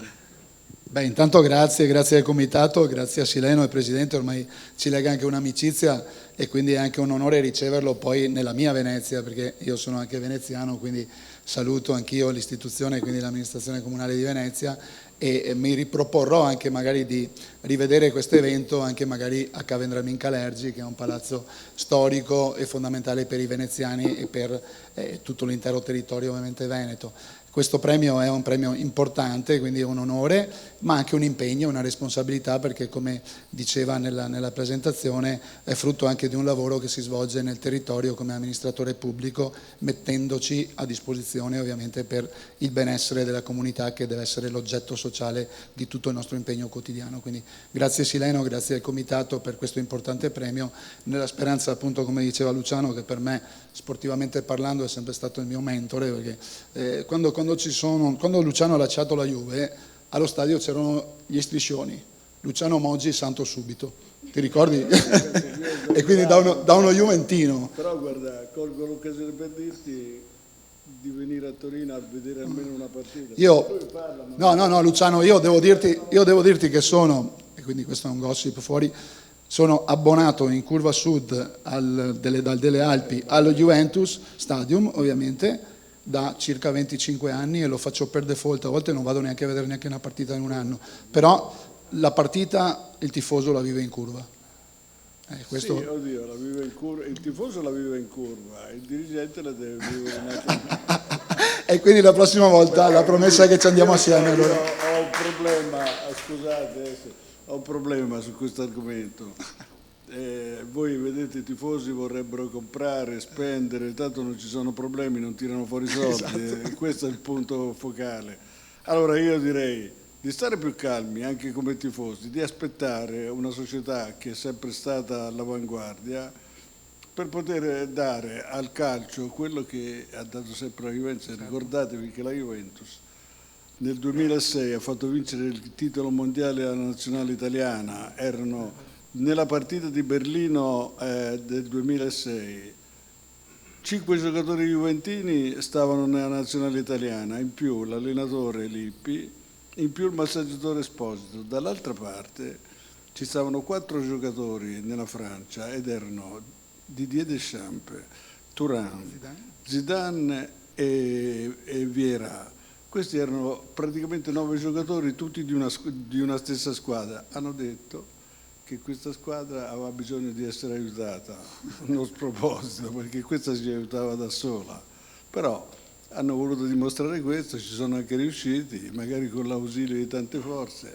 Beh, intanto grazie al comitato, grazie a Sileno e Presidente, ormai ci lega anche un'amicizia e quindi è anche un onore riceverlo poi nella mia Venezia, perché io sono anche veneziano, quindi saluto anch'io l'istituzione e quindi l'amministrazione comunale di Venezia e mi riproporrò anche magari di rivedere questo evento anche magari a Cavendramin Calergi, che è un palazzo storico e fondamentale per i veneziani e per tutto l'intero territorio ovviamente veneto. Questo premio è un premio importante, quindi è un onore, ma anche un impegno, una responsabilità, perché come diceva nella presentazione è frutto anche di un lavoro che si svolge nel territorio come amministratore pubblico, mettendoci a disposizione ovviamente per il benessere della comunità, che deve essere l'oggetto sociale di tutto il nostro impegno quotidiano. Quindi grazie Sileno, grazie al comitato per questo importante premio, nella speranza appunto, come diceva Luciano, che per me sportivamente parlando è sempre stato il mio mentore, perché quando Luciano ha lasciato la Juve allo stadio c'erano gli striscioni, Luciano Moggi santo subito, ti ricordi? E quindi da uno juventino. Però guarda, colgo l'occasione per dirti di venire a Torino a vedere almeno una partita. No Luciano, io devo dirti che sono, e quindi questo è un gossip fuori, sono abbonato in curva sud delle Alpi allo Juventus Stadium, ovviamente, da circa 25 anni e lo faccio per default, a volte non vado neanche a vedere neanche una partita in un anno, però la partita il tifoso la vive in curva. Questo... Sì, oddio, la vive in curva, il tifoso la vive in curva, il dirigente la deve vivere in altro. E quindi la prossima volta la promessa è che ci andiamo assieme. Allora. Ho un problema, scusate, ho un problema su questo argomento. Voi vedete, i tifosi vorrebbero comprare, spendere, tanto non ci sono problemi, non tirano fuori soldi, esatto. Questo è il punto focale. Allora io direi di stare più calmi anche come tifosi, di aspettare una società che è sempre stata all'avanguardia per poter dare al calcio quello che ha dato sempre la Juventus. Ricordatevi che la Juventus nel 2006 ha fatto vincere il titolo mondiale alla nazionale italiana, erano nella partita di Berlino del 2006 5 giocatori juventini stavano nella nazionale italiana, in più l'allenatore Lippi, in più il massaggiatore Esposito. Dall'altra parte ci stavano 4 giocatori nella Francia ed erano Didier Deschamps, Thuram, Zidane e Vieira. Questi erano praticamente 9 giocatori, tutti di una stessa squadra. Hanno detto che questa squadra aveva bisogno di essere aiutata, uno sproposito, perché questa si aiutava da sola. Però hanno voluto dimostrare questo, ci sono anche riusciti, magari con l'ausilio di tante forze.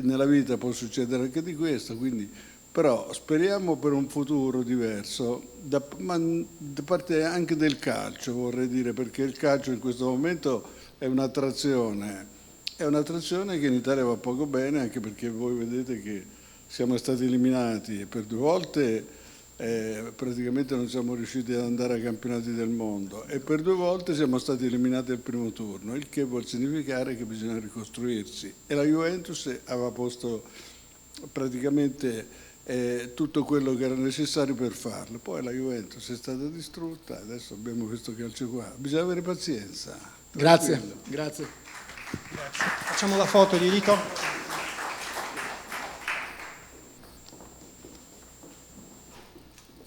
Nella vita può succedere anche di questo, quindi, però speriamo per un futuro diverso, da parte anche del calcio, vorrei dire, perché il calcio in questo momento è un'attrazione che in Italia va poco bene, anche perché voi vedete che siamo stati eliminati e per 2 volte praticamente non siamo riusciti ad andare ai campionati del mondo e per 2 volte siamo stati eliminati al primo turno, il che vuol significare che bisogna ricostruirsi. E la Juventus aveva posto praticamente tutto quello che era necessario per farlo. Poi la Juventus è stata distrutta, adesso abbiamo questo calcio qua. Bisogna avere pazienza. Grazie. Facciamo la foto di Rito.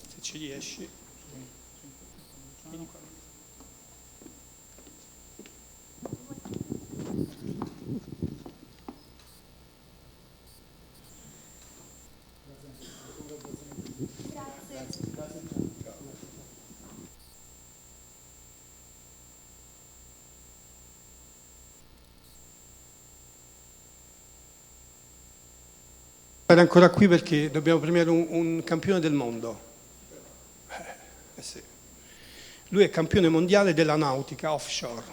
Se ci riesci. Era ancora qui perché dobbiamo premiare un campione del mondo. Sì. Lui è campione mondiale della nautica offshore,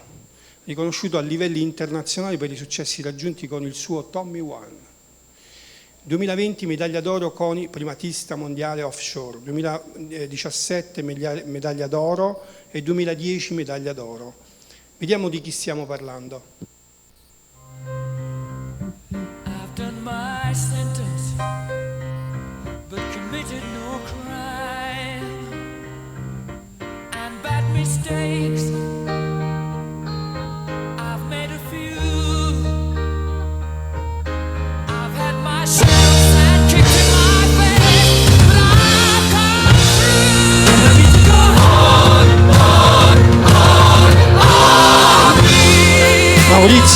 riconosciuto a livelli internazionali per i successi raggiunti con il suo Tommy One. 2020 medaglia d'oro CONI primatista mondiale offshore, 2017 medaglia d'oro e 2010 medaglia d'oro. Vediamo di chi stiamo parlando. But committed no crime and bad mistakes. I've made a few,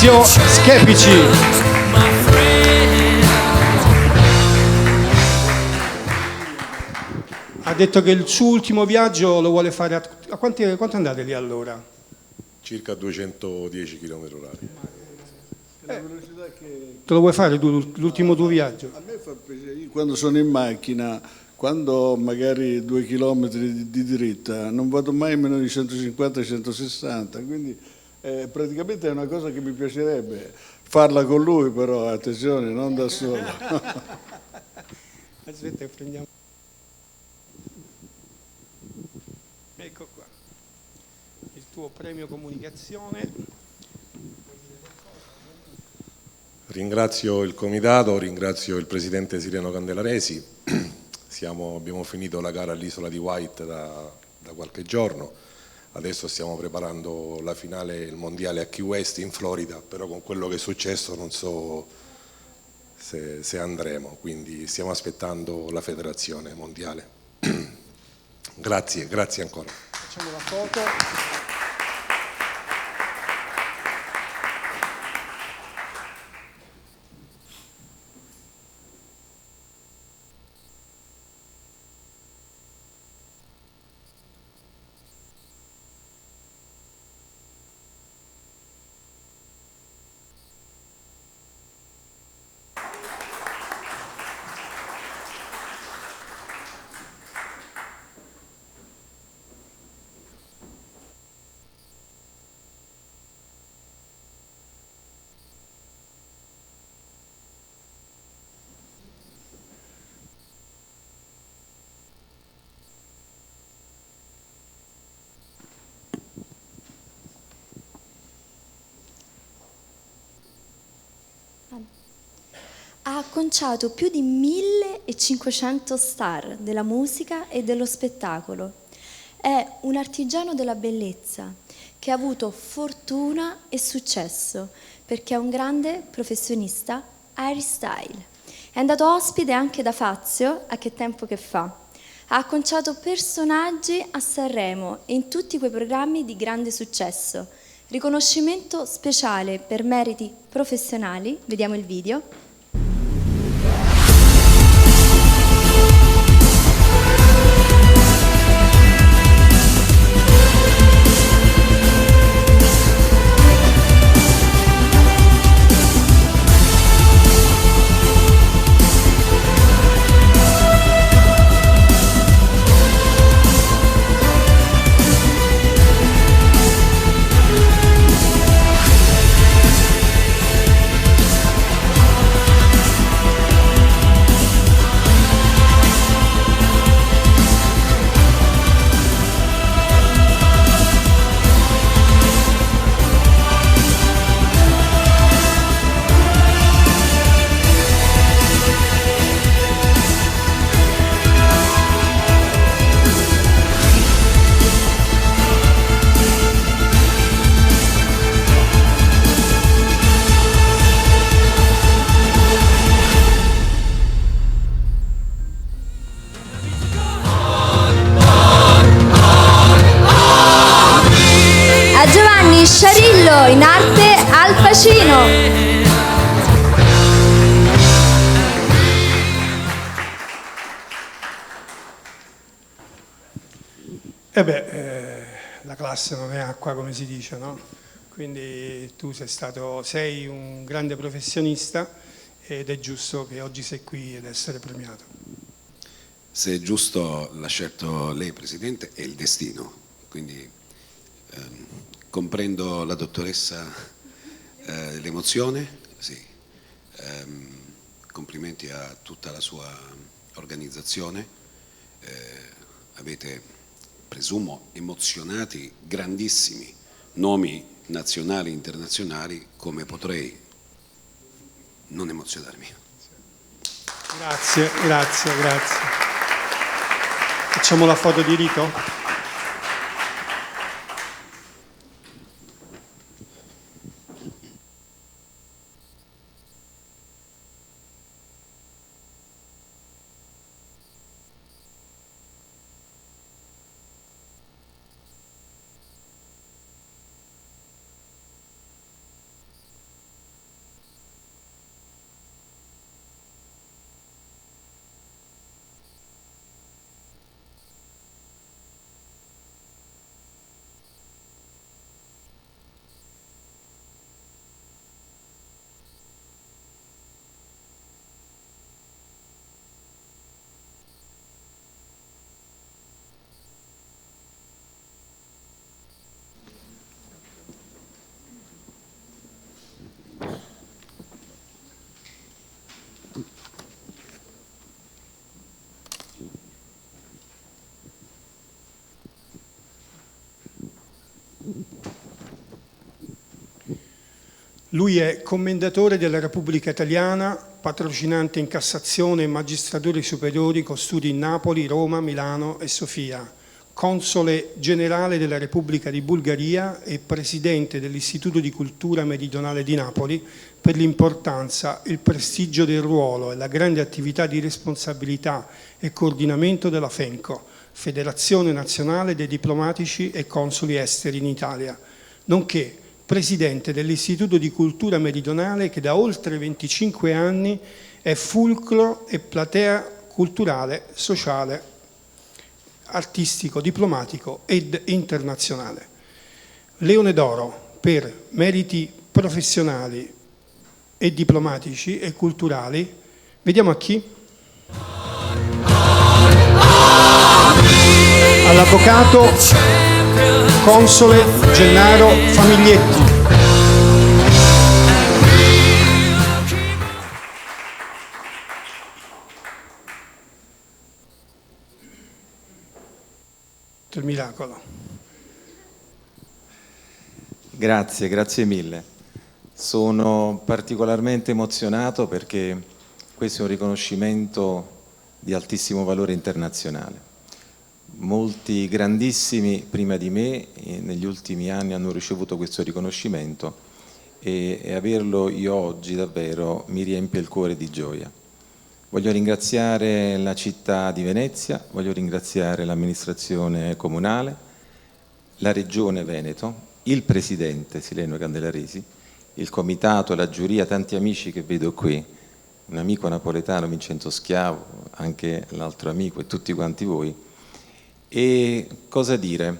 Maurizio Schepici. Ha detto che il suo ultimo viaggio lo vuole fare a quanto andate lì all'ora? Circa 210 km/h. Te lo vuoi fare l'ultimo tuo viaggio? A me fa piacere, io quando sono in macchina, quando magari 2 chilometri di dritta, non vado mai meno di 150-160, quindi praticamente è una cosa che mi piacerebbe farla con lui, però attenzione, non da solo. Aspetta, prendiamo. Ecco qua, il tuo premio comunicazione. Ringrazio il comitato, ringrazio il presidente Sileno Candelaresi. Abbiamo finito la gara all'isola di White da qualche giorno, adesso stiamo preparando la finale, il mondiale a Key West in Florida, però con quello che è successo non so se andremo, quindi stiamo aspettando la federazione mondiale. Grazie ancora. Facciamo la foto. Ha acconciato più di 1500 star della musica e dello spettacolo. È un artigiano della bellezza che ha avuto fortuna e successo perché è un grande professionista hairstyle. È andato ospite anche da Fazio, a Che tempo che fa. Ha acconciato personaggi a Sanremo e in tutti quei programmi di grande successo. Riconoscimento speciale per meriti professionali. Vediamo il video. Sciarillo, in arte Al Pacino. La classe non è acqua, come si dice, no? Quindi tu sei un grande professionista ed è giusto che oggi sei qui ed essere premiato. Se è giusto l'ha scelto lei, Presidente, è il destino, quindi comprendo la dottoressa l'emozione, sì. Complimenti a tutta la sua organizzazione, avete, presumo, emozionati grandissimi nomi nazionali e internazionali, come potrei non emozionarmi. Grazie. Facciamo la foto di rito? Lui è commendatore della Repubblica Italiana, patrocinante in Cassazione e Magistrature Superiori con studi in Napoli, Roma, Milano e Sofia, console generale della Repubblica di Bulgaria e presidente dell'Istituto di Cultura Meridionale di Napoli per l'importanza, il prestigio del ruolo e la grande attività di responsabilità e coordinamento della FENCO, Federazione Nazionale dei Diplomatici e Consoli Esteri in Italia, nonché presidente dell'Istituto di Cultura Meridionale che da oltre 25 anni è fulcro e platea culturale, sociale, artistico, diplomatico ed internazionale. Leone d'Oro per meriti professionali e diplomatici e culturali. Vediamo a chi? All'avvocato console Gennaro Famiglietti. Il miracolo. Grazie mille. Sono particolarmente emozionato perché questo è un riconoscimento di altissimo valore internazionale. Molti grandissimi prima di me negli ultimi anni hanno ricevuto questo riconoscimento e averlo io oggi davvero mi riempie il cuore di gioia. Voglio ringraziare la città di Venezia, voglio ringraziare l'amministrazione comunale, la Regione Veneto, il Presidente Sileno Candelaresi, il Comitato, la giuria, tanti amici che vedo qui, un amico napoletano Vincenzo Schiavo, anche l'altro amico e tutti quanti voi. E cosa dire?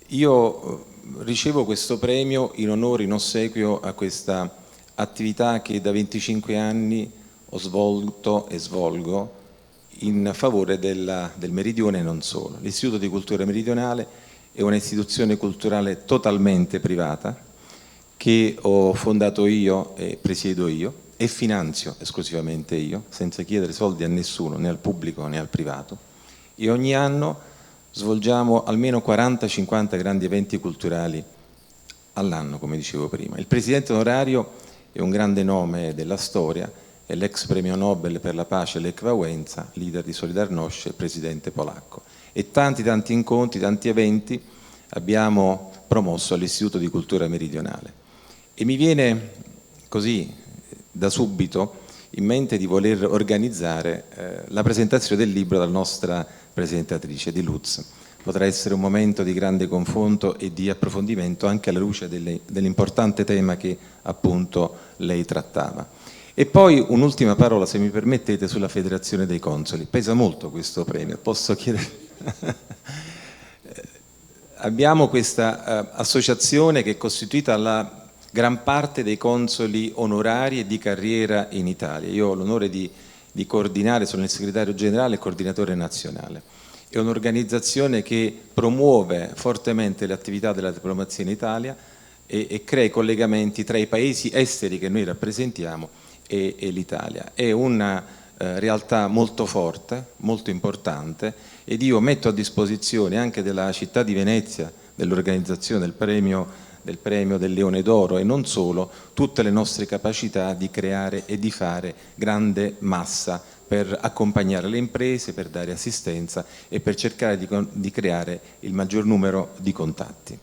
Io ricevo questo premio in onore, in ossequio a questa attività che da 25 anni ho svolto e svolgo in favore del Meridione e non solo. L'Istituto di Cultura Meridionale è un'istituzione culturale totalmente privata che ho fondato io e presiedo io e finanzio esclusivamente io, senza chiedere soldi a nessuno, né al pubblico né al privato. E ogni anno svolgiamo almeno 40-50 grandi eventi culturali all'anno, come dicevo prima. Il presidente onorario è un grande nome della storia, è l'ex premio Nobel per la pace Lech Wałęsa, leader di Solidarnosc e presidente polacco. E tanti incontri, tanti eventi abbiamo promosso all'Istituto di Cultura Meridionale. E mi viene così da subito in mente di voler organizzare la presentazione del libro dalla nostra presentatrice di Lutz. Potrà essere un momento di grande confronto e di approfondimento anche alla luce dell'importante tema che appunto lei trattava. E poi un'ultima parola, se mi permettete, sulla Federazione dei Consoli. Pesa molto questo premio, posso chiedere? Abbiamo questa associazione che è costituita alla gran parte dei consoli onorari e di carriera in Italia. Io ho l'onore di coordinare, sono il segretario generale e coordinatore nazionale. È un'organizzazione che promuove fortemente le attività della diplomazia in Italia e crea i collegamenti tra i paesi esteri che noi rappresentiamo e l'Italia. È una realtà molto forte, molto importante, ed io metto a disposizione anche della città di Venezia, dell'organizzazione del premio del Leone d'Oro e non solo, tutte le nostre capacità di creare e di fare grande massa per accompagnare le imprese, per dare assistenza e per cercare di creare il maggior numero di contatti.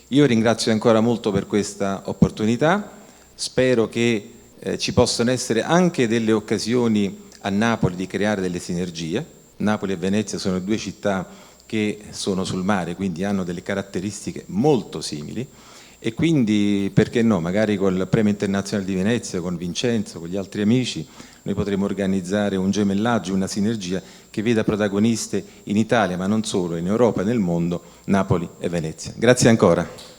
Io ringrazio ancora molto per questa opportunità, spero che ci possano essere anche delle occasioni a Napoli di creare delle sinergie. Napoli e Venezia sono due città che sono sul mare, quindi hanno delle caratteristiche molto simili e quindi perché no, magari col Premio Internazionale di Venezia, con Vincenzo, con gli altri amici, noi potremo organizzare un gemellaggio, una sinergia che veda protagoniste in Italia, ma non solo, in Europa e nel mondo, Napoli e Venezia. Grazie ancora.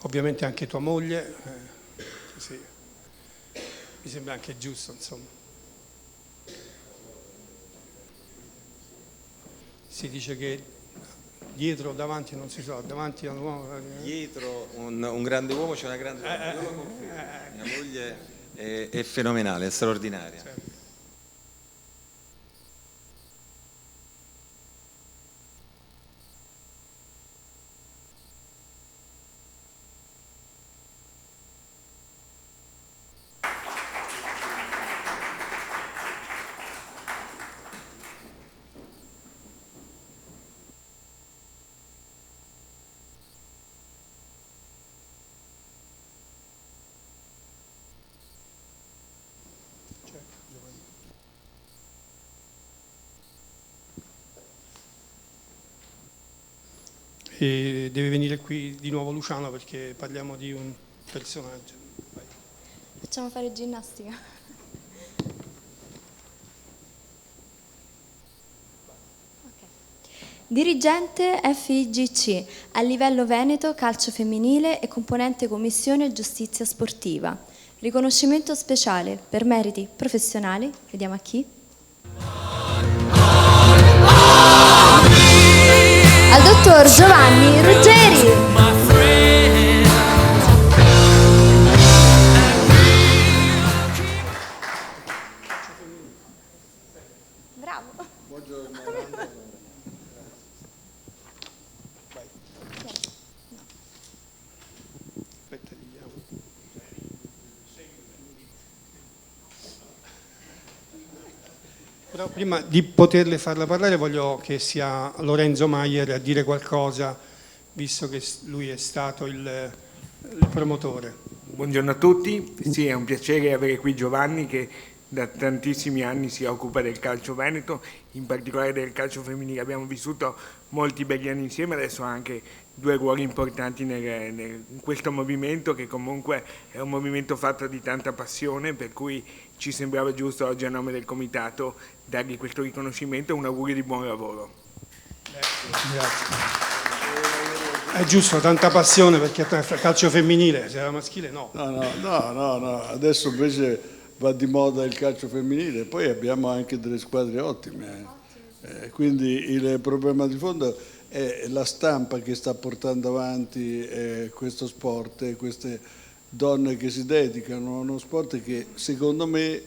Ovviamente anche tua moglie, sì. Mi sembra anche giusto, insomma. Si dice che dietro, davanti, non si so, davanti all'uomo. Dietro un grande uomo c'è una grande donna, io lo confermo. Mia moglie è fenomenale, è straordinaria. Certo. E deve venire qui di nuovo Luciano perché parliamo di un personaggio. Vai. Facciamo fare ginnastica. Dirigente FIGC a livello veneto, calcio femminile e componente commissione giustizia sportiva. Riconoscimento speciale per meriti professionali, vediamo a chi? Al dottor Giovanni Ruggeri. Bravo. Però prima di poterle farla parlare voglio che sia Lorenzo Maier a dire qualcosa, visto che lui è stato il promotore. Buongiorno a tutti, sì, è un piacere avere qui Giovanni che da tantissimi anni si occupa del calcio veneto, in particolare del calcio femminile. Abbiamo vissuto molti begli anni insieme, adesso ha anche 2 ruoli importanti in questo movimento, che comunque è un movimento fatto di tanta passione, per cui ci sembrava giusto oggi a nome del comitato dargli questo riconoscimento e un augurio di buon lavoro. Grazie. È giusto, tanta passione perché calcio femminile, se era maschile no. No, adesso invece va di moda il calcio femminile, poi abbiamo anche delle squadre ottime. Quindi il problema di fondo è la stampa che sta portando avanti questo sport e queste donne che si dedicano a uno sport che secondo me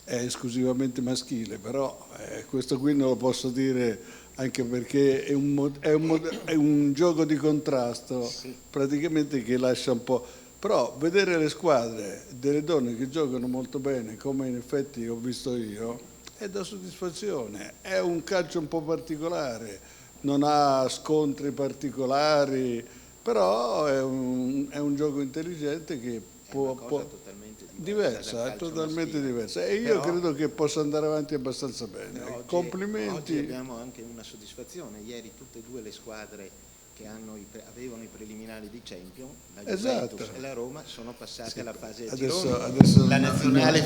è esclusivamente maschile, però questo qui non lo posso dire anche perché è un gioco di contrasto praticamente che lascia un po'. Però vedere le squadre delle donne che giocano molto bene, come in effetti ho visto io, è da soddisfazione. È un calcio un po' particolare, non ha scontri particolari, però è un gioco intelligente che può totalmente diversa, è totalmente diversa. E io credo che possa andare avanti abbastanza bene. Complimenti. Oggi abbiamo anche una soddisfazione. Ieri tutte e 2 le squadre che avevano i preliminari di Champions, la Juventus e la Roma, sono passate alla fase di gironi. La nazionale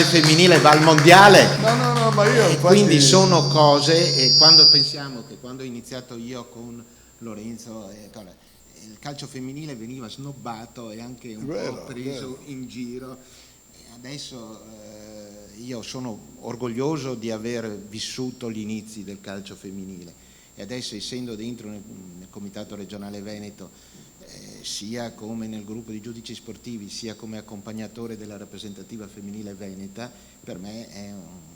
femminile va al mondiale. No, ma io infatti... Quindi sono cose, e quando pensiamo che quando ho iniziato io con Lorenzo il calcio femminile veniva snobbato e anche un po' preso in giro. Adesso io sono orgoglioso di aver vissuto gli inizi del calcio femminile e adesso, essendo dentro nel Comitato Regionale Veneto, sia come nel gruppo di giudici sportivi, sia come accompagnatore della rappresentativa femminile veneta, per me è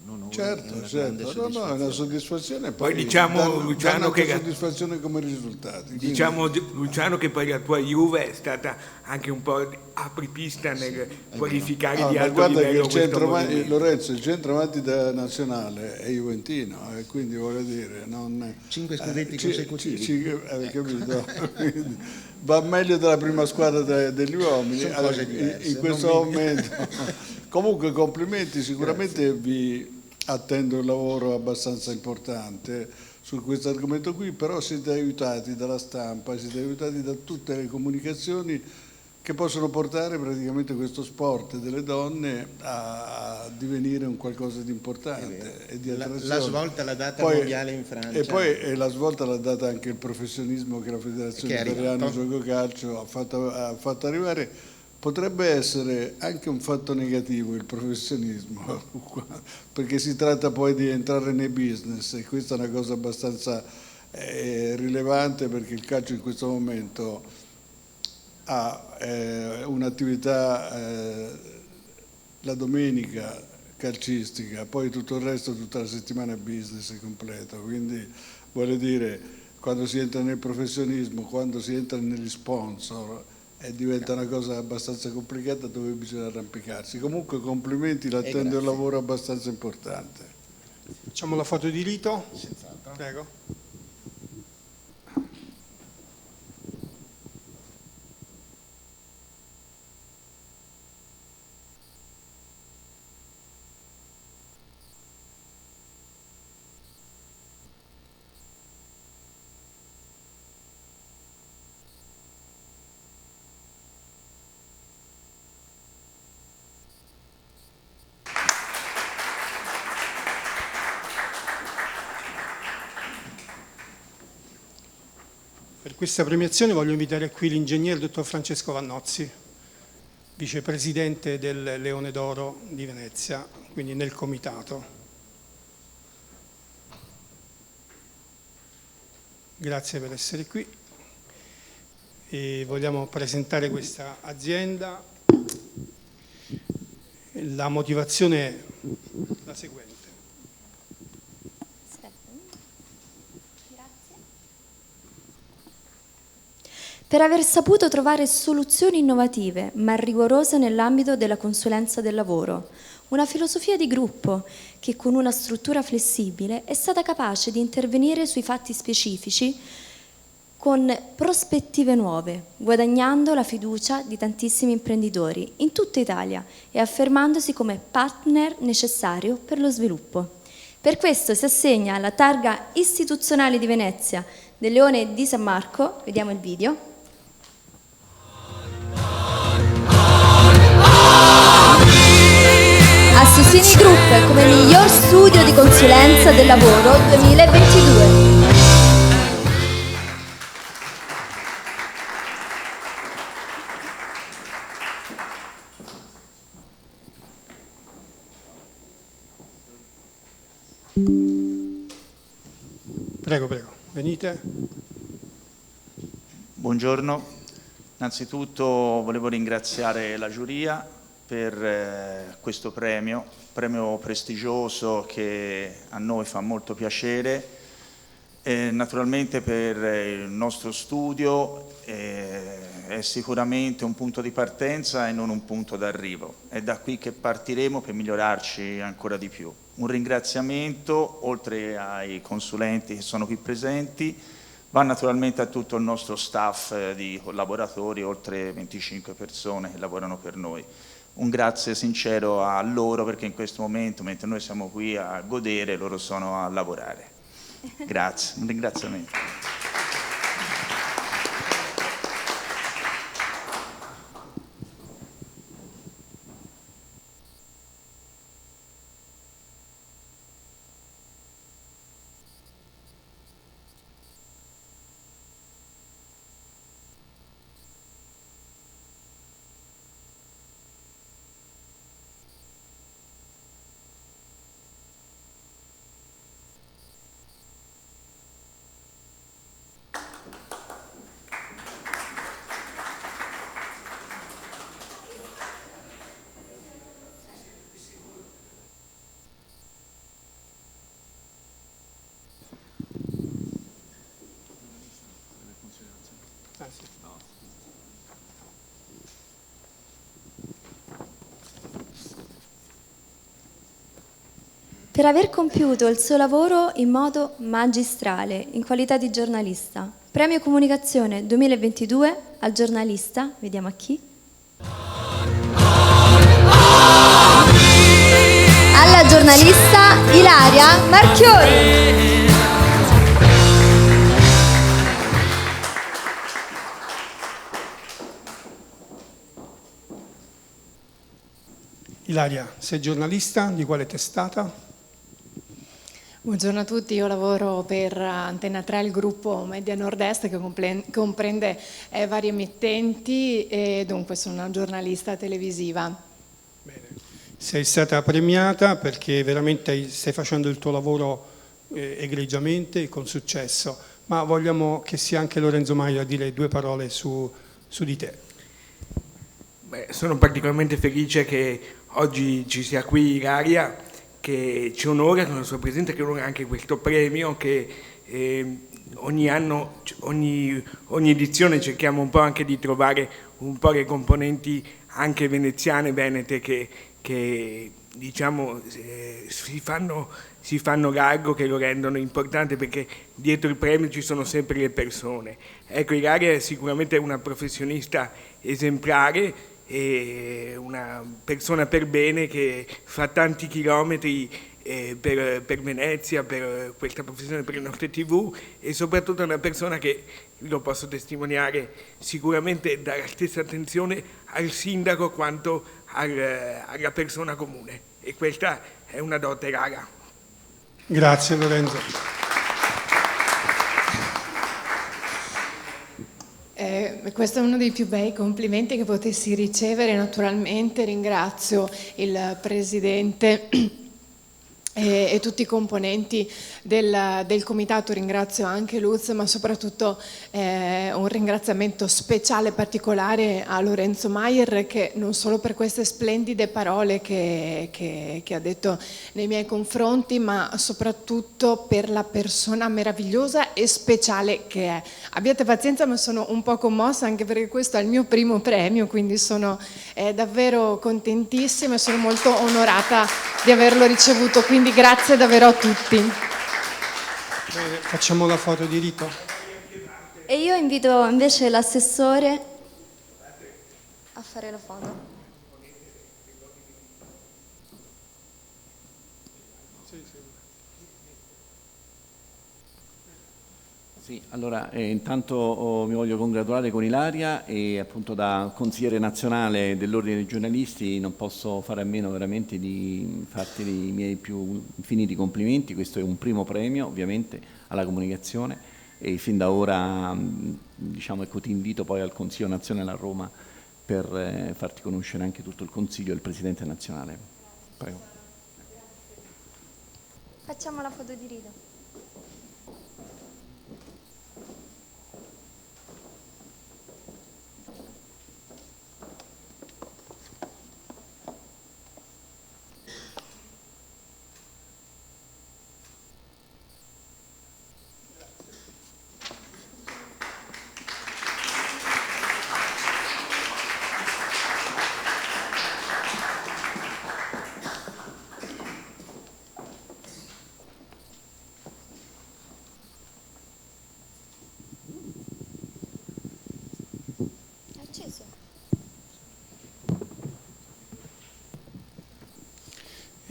un onore. Certo, grande soddisfazione. È una soddisfazione. Poi diciamo, Luciano, che soddisfazione come risultati. Diciamo, Luciano, che per la tua Juve è stata anche un po' apripista nel qualificare di alto livello questo movimento. Lorenzo, il centravanti della nazionale è juventino, quindi voglio dire, 5 scudetti consecutivi. Capito? Va meglio della prima squadra degli uomini. Sono cose diverse, in questo momento. Comunque complimenti, sicuramente vi attendo un lavoro abbastanza importante su questo argomento qui, però siete aiutati dalla stampa, siete aiutati da tutte le comunicazioni che possono portare praticamente questo sport delle donne a divenire un qualcosa di importante e di attrazione. La svolta l'ha data al mondiale in Francia. E poi la svolta l'ha data anche il professionismo che la Federazione Italiana Gioco Calcio ha fatto arrivare. Potrebbe essere anche un fatto negativo il professionismo, perché si tratta poi di entrare nei business e questa è una cosa abbastanza è rilevante perché il calcio in questo momento ha un'attività la domenica calcistica, poi tutto il resto, tutta la settimana business è completo, quindi voglio dire, quando si entra nel professionismo, quando si entra negli sponsor, diventa una cosa abbastanza complicata dove bisogna arrampicarsi. Comunque complimenti, l'attendo un lavoro abbastanza importante. Facciamo la foto di rito? Prego. Per questa premiazione voglio invitare qui l'ingegnere dottor Francesco Vannozzi, vicepresidente del Leone d'Oro di Venezia, quindi nel comitato. Grazie per essere qui e vogliamo presentare questa azienda. La motivazione è la seguente. Per aver saputo trovare soluzioni innovative ma rigorose nell'ambito della consulenza del lavoro, una filosofia di gruppo che con una struttura flessibile è stata capace di intervenire sui fatti specifici con prospettive nuove, guadagnando la fiducia di tantissimi imprenditori in tutta Italia e affermandosi come partner necessario per lo sviluppo. Per questo si assegna la targa istituzionale di Venezia del Leone di San Marco, vediamo il video. Associini Group come miglior studio di consulenza del lavoro 2022. Prego, venite. Buongiorno, innanzitutto volevo ringraziare la giuria per questo premio prestigioso che a noi fa molto piacere e naturalmente per il nostro studio è sicuramente un punto di partenza e non un punto d'arrivo. È da qui che partiremo per migliorarci ancora di più. Un ringraziamento, oltre ai consulenti che sono qui presenti, va naturalmente a tutto il nostro staff di collaboratori, oltre 25 persone che lavorano per noi. Un grazie sincero a loro perché in questo momento, mentre noi siamo qui a godere, loro sono a lavorare. Grazie, un ringraziamento. Per aver compiuto il suo lavoro in modo magistrale, in qualità di giornalista. Premio Comunicazione 2022 al giornalista, vediamo a chi? Alla giornalista Ilaria Marchiori. Ilaria, sei giornalista di quale testata? Buongiorno a tutti, io lavoro per Antenna 3, il gruppo Media Nord-Est che comprende vari emittenti e dunque sono una giornalista televisiva. Bene. Sei stata premiata perché veramente stai facendo il tuo lavoro egregiamente e con successo. ma vogliamo che sia anche Lorenzo Maier a dire due parole su di te. Beh, sono particolarmente felice che oggi ci sia qui Ilaria, che ci onora con la sua presenza, che onora anche questo premio che ogni anno, ogni edizione cerchiamo un po' anche di trovare un po' le componenti anche veneziane, venete, che diciamo si fanno largo, che lo rendono importante, perché dietro il premio ci sono sempre le persone. Ecco, Ilaria è sicuramente una professionista esemplare e una persona per bene che fa tanti chilometri per Venezia, per questa professione, per le nostre TV, e soprattutto una persona che, lo posso testimoniare, sicuramente dà la stessa attenzione al sindaco quanto alla persona comune, e questa è una dote rara. Grazie Lorenzo. Questo è uno dei più bei complimenti che potessi ricevere. Naturalmente ringrazio il Presidente e tutti i componenti del comitato, ringrazio anche Luz, ma soprattutto un ringraziamento speciale e particolare a Lorenzo Maier, che non solo per queste splendide parole che ha detto nei miei confronti, ma soprattutto per la persona meravigliosa e speciale che è. Abbiate pazienza, ma sono un po' commossa, anche perché questo è il mio primo premio, quindi sono davvero contentissima e sono molto onorata di averlo ricevuto, quindi grazie davvero a tutti. Bene, facciamo la foto di rito. E io invito invece l'assessore a fare la foto. Sì, allora intanto mi voglio congratulare con Ilaria e appunto da consigliere nazionale dell'Ordine dei giornalisti non posso fare a meno veramente di farti i miei più infiniti complimenti. Questo è un primo premio ovviamente alla comunicazione e fin da ora diciamo, ecco, ti invito poi al Consiglio nazionale a Roma per farti conoscere anche tutto il Consiglio e il Presidente nazionale. Prego. Facciamo la foto di rito.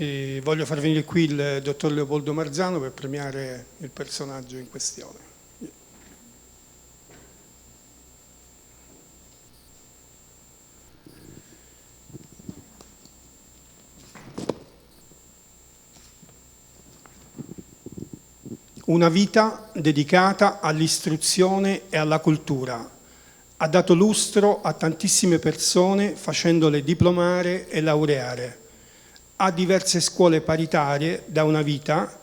E voglio far venire qui il dottor Leopoldo Marzano per premiare il personaggio in questione. Una vita dedicata all'istruzione e alla cultura. Ha dato lustro a tantissime persone facendole diplomare e laureare. Ha diverse scuole paritarie da una vita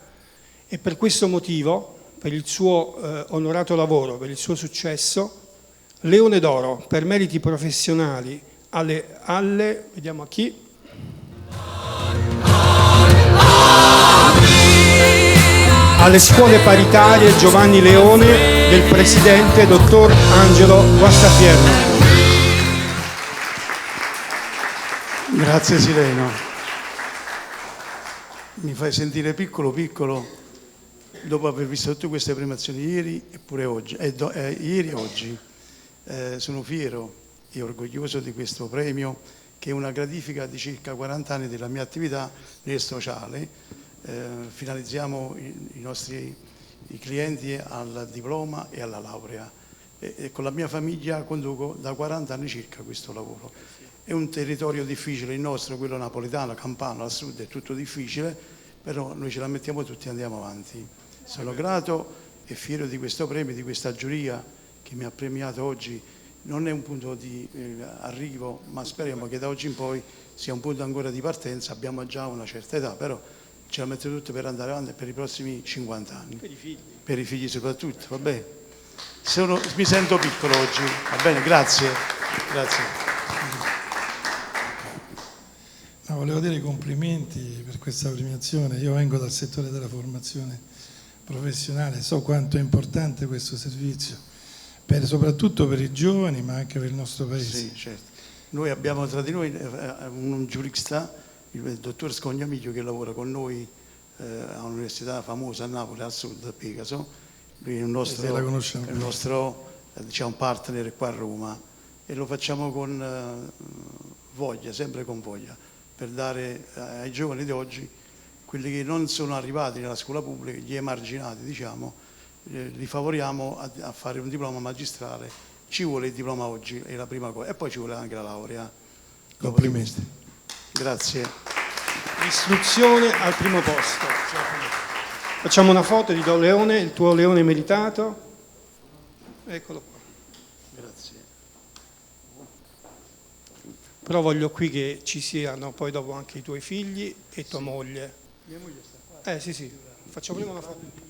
e per questo motivo, per il suo onorato lavoro, per il suo successo, Leone d'Oro per meriti professionali vediamo a chi? Alle scuole paritarie Giovanni Leone del presidente dottor Angelo Guastafierro. Grazie Sileno. Mi fai sentire piccolo dopo aver visto tutte queste premiazioni ieri e oggi. Ieri e oggi sono fiero e orgoglioso di questo premio, che è una gratifica di circa 40 anni della mia attività nel sociale. Finalizziamo i nostri clienti al diploma e alla laurea e con la mia famiglia conduco da 40 anni circa questo lavoro. È un territorio difficile il nostro, quello napoletano, campano, al sud è tutto difficile, però noi ce la mettiamo tutti e andiamo avanti. Sono grato e fiero di questo premio, di questa giuria che mi ha premiato oggi. Non è un punto di arrivo, ma speriamo che da oggi in poi sia un punto ancora di partenza. Abbiamo già una certa età, però ce la metto tutta per andare avanti per i prossimi 50 anni. Per i figli. Per i figli soprattutto, va bene? Mi sento piccolo oggi, va bene? Grazie. Grazie. No, volevo dire complimenti per questa premiazione. Io vengo dal settore della formazione professionale, so quanto è importante questo servizio, soprattutto per i giovani, ma anche per il nostro paese. Sì, certo. Noi abbiamo tra di noi un giurista, il dottor Scognamiglio, che lavora con noi a un'università famosa a Napoli, al sud, a Pegaso. Lui è il nostro diciamo, partner qua a Roma, e lo facciamo con voglia, sempre con voglia, per dare ai giovani di oggi, quelli che non sono arrivati nella scuola pubblica, gli emarginati, diciamo, li favoriamo a fare un diploma magistrale. Ci vuole il diploma oggi, è la prima cosa, e poi ci vuole anche la laurea. Complimenti. Grazie. L'istruzione al primo posto. Facciamo una foto di Don Leone, il tuo leone meritato. Eccolo qua. Grazie. Però voglio qui che ci siano poi dopo anche i tuoi figli e tua moglie. Mia moglie sta qua. Sì, sì. Facciamo prima una foto.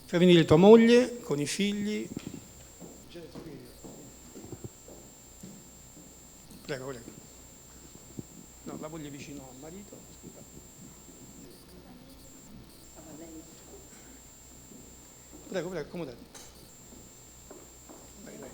Fai venire tua moglie con i figli. Prego, prego. No, la moglie vicino al marito. Scusa. Prego, prego, accomodate. Vai, vai.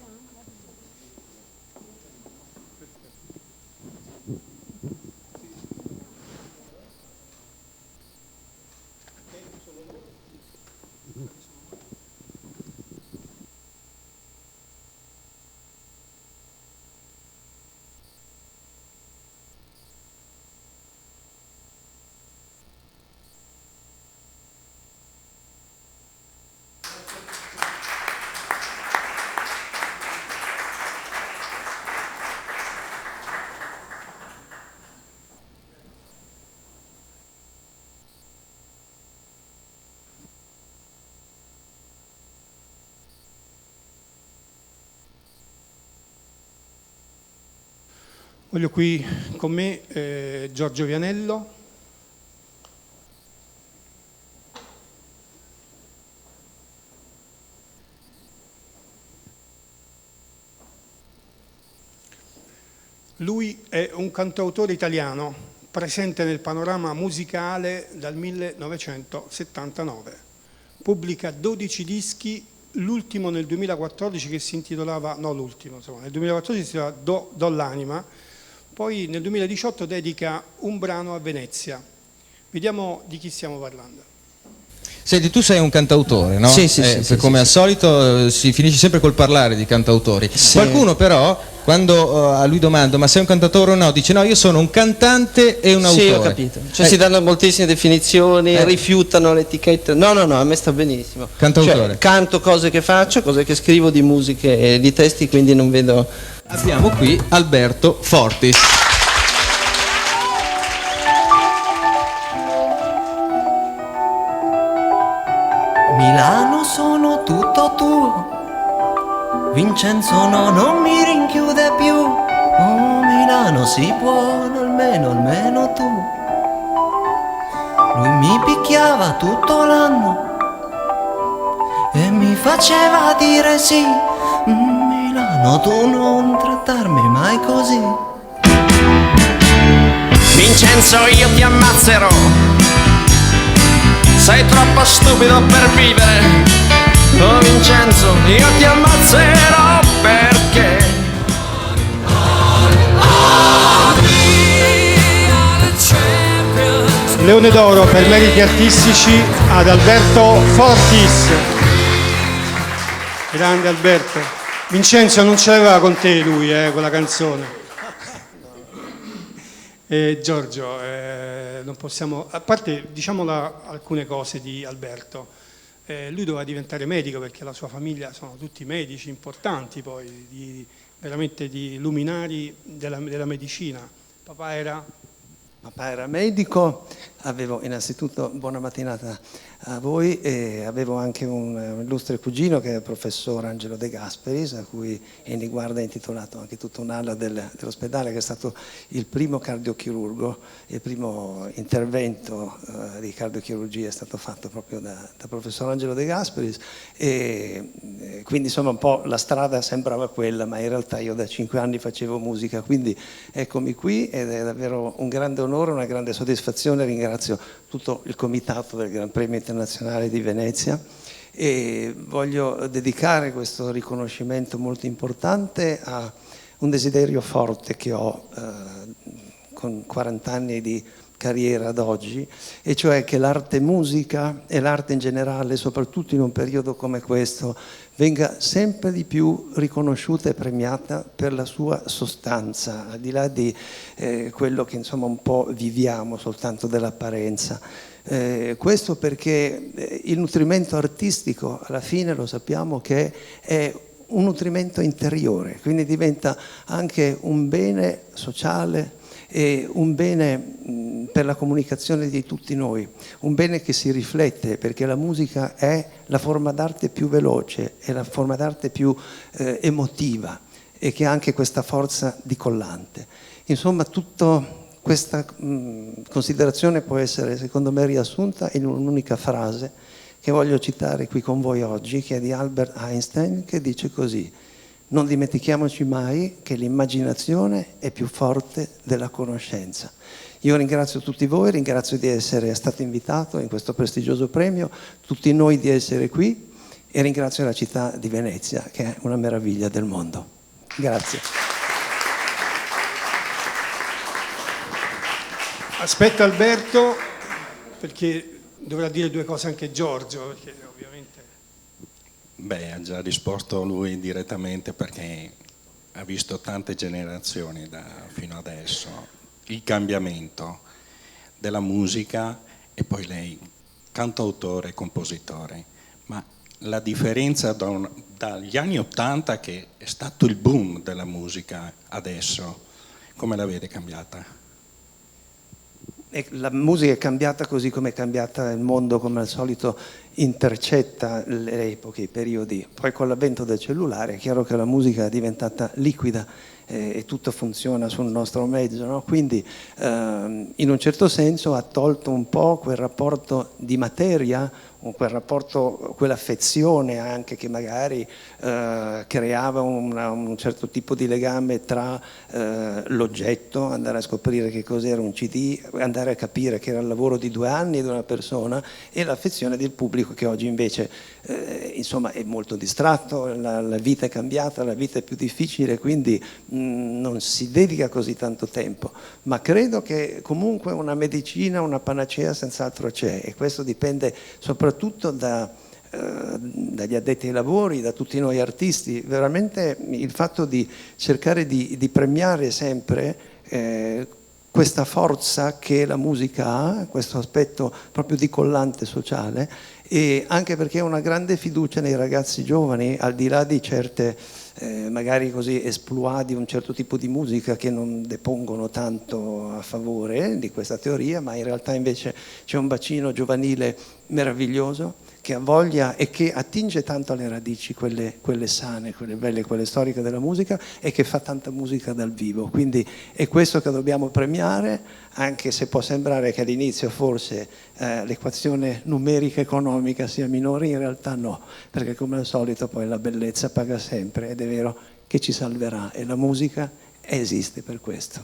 Voglio qui con me Giorgio Vianello. Lui è un cantautore italiano presente nel panorama musicale dal 1979. Pubblica 12 dischi, l'ultimo nel 2014 che si intitolava, no l'ultimo, insomma, nel 2014 si intitolava Do l'anima. Poi nel 2018 dedica un brano a Venezia. Vediamo di chi stiamo parlando. Senti, tu sei un cantautore, no? Sì, sì, come al solito si finisce sempre col parlare di cantautori. Sì. Qualcuno però, quando a lui domando ma sei un cantautore o no, dice no, io sono un cantante e un autore. Sì, ho capito. Cioè si danno moltissime definizioni, rifiutano l'etichetta. No, a me sta benissimo. Cantautore. Cioè, canto cose che faccio, cose che scrivo, di musiche e di testi, quindi non vedo... Abbiamo qui Alberto Fortis. Milano sono tutto tuo, Vincenzo no, non mi rinchiude più. Oh Milano si può, almeno tu. Lui mi picchiava tutto l'anno e mi faceva dire sì. Milano, tu non trattarmi mai così. Vincenzo, io ti ammazzerò, sei troppo stupido per vivere. Oh Vincenzo, io ti ammazzerò perché Leone d'oro per meriti artistici ad Alberto Fortis. Grande Alberto. Vincenzo non ce l'aveva con te lui, quella canzone. Giorgio, non possiamo, a parte diciamo alcune cose di Alberto, lui doveva diventare medico perché la sua famiglia sono tutti medici importanti poi, veramente di luminari della medicina. Papà era medico, avevo innanzitutto, buona mattinata a voi, e avevo anche un illustre cugino che è il professor Angelo De Gasperis, a cui Eni Guarda ha intitolato anche tutta un'ala dell'ospedale, che è stato il primo cardiochirurgo, il primo intervento di cardiochirurgia è stato fatto proprio da professor Angelo De Gasperis, e quindi insomma un po' la strada sembrava quella, ma in realtà io da 5 anni facevo musica, quindi eccomi qui ed è davvero un grande onore, una grande soddisfazione. Ringrazio tutto il comitato del Gran Premio Internazionale di Venezia e voglio dedicare questo riconoscimento molto importante a un desiderio forte che ho con 40 anni di carriera ad oggi, e cioè che l'arte musica e l'arte in generale, soprattutto in un periodo come questo, venga sempre di più riconosciuta e premiata per la sua sostanza, al di là di quello che insomma un po' viviamo soltanto dell'apparenza. Questo perché il nutrimento artistico alla fine lo sappiamo che è un nutrimento interiore, quindi diventa anche un bene sociale e un bene per la comunicazione di tutti noi, un bene che si riflette, perché la musica è la forma d'arte più veloce, è la forma d'arte più emotiva e che ha anche questa forza di collante. Insomma, tutta questa considerazione può essere, secondo me, riassunta in un'unica frase che voglio citare qui con voi oggi, che è di Albert Einstein, che dice così: non dimentichiamoci mai che l'immaginazione è più forte della conoscenza. Io ringrazio tutti voi, ringrazio di essere stato invitato in questo prestigioso premio, tutti noi di essere qui, e ringrazio la città di Venezia, che è una meraviglia del mondo. Grazie. Aspetta Alberto, perché dovrà dire 2 cose anche Giorgio, perché ovviamente... Beh, ha già risposto lui direttamente, perché ha visto tante generazioni fino adesso, il cambiamento della musica, e poi lei, cantautore e compositore, ma la differenza dagli anni '80, che è stato il boom della musica, adesso, come la vede cambiata? La musica è cambiata così come è cambiata il mondo, come al solito intercetta le epoche, i periodi. Poi con l'avvento del cellulare è chiaro che la musica è diventata liquida e tutto funziona sul nostro mezzo, no? Quindi in un certo senso ha tolto un po' quel rapporto di materia, quel rapporto, quell'affezione anche che magari creava un certo tipo di legame tra l'oggetto, andare a scoprire che cos'era un CD, andare a capire che era il lavoro di 2 anni di una persona, e l'affezione del pubblico che oggi invece insomma è molto distratto, la vita è cambiata, la vita è più difficile, quindi non si dedica così tanto tempo, ma credo che comunque una medicina, una panacea senz'altro c'è, e questo dipende soprattutto dagli addetti ai lavori, da tutti noi artisti. Veramente il fatto di cercare di premiare sempre questa forza che la musica ha, questo aspetto proprio di collante sociale, e anche perché è una grande fiducia nei ragazzi giovani, al di là di certe magari così esploit di un certo tipo di musica che non depongono tanto a favore di questa teoria, ma in realtà invece c'è un bacino giovanile meraviglioso che ha voglia e che attinge tanto alle radici, quelle sane, quelle belle, quelle storiche della musica, e che fa tanta musica dal vivo. Quindi è questo che dobbiamo premiare, anche se può sembrare che all'inizio forse l'equazione numerica economica sia minore, in realtà no, perché come al solito poi la bellezza paga sempre, ed è vero che ci salverà, e la musica esiste per questo.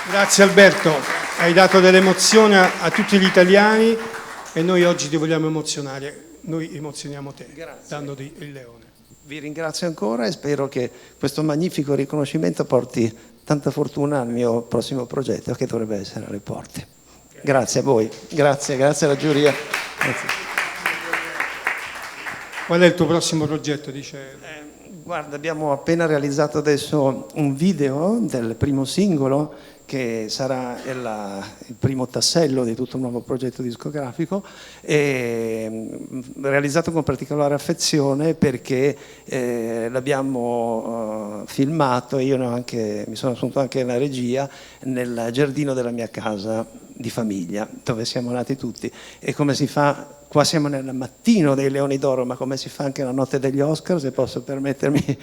Grazie Alberto, hai dato dell'emozione a tutti gli italiani, e noi oggi ti vogliamo emozionare, noi emozioniamo te, dandoti il leone. Vi ringrazio ancora e spero che questo magnifico riconoscimento porti tanta fortuna al mio prossimo progetto, che dovrebbe essere alle porte. Grazie a voi, grazie alla giuria. Grazie. Qual è il tuo prossimo progetto? Guarda, abbiamo appena realizzato adesso un video del primo singolo, che sarà il primo tassello di tutto un nuovo progetto discografico, realizzato con particolare affezione perché l'abbiamo filmato, e io mi sono assunto anche la regia, nel giardino della mia casa, di famiglia, dove siamo nati tutti. E come si fa, qua siamo nel mattino dei Leoni d'Oro, ma come si fa anche la notte degli Oscar, se posso permettermi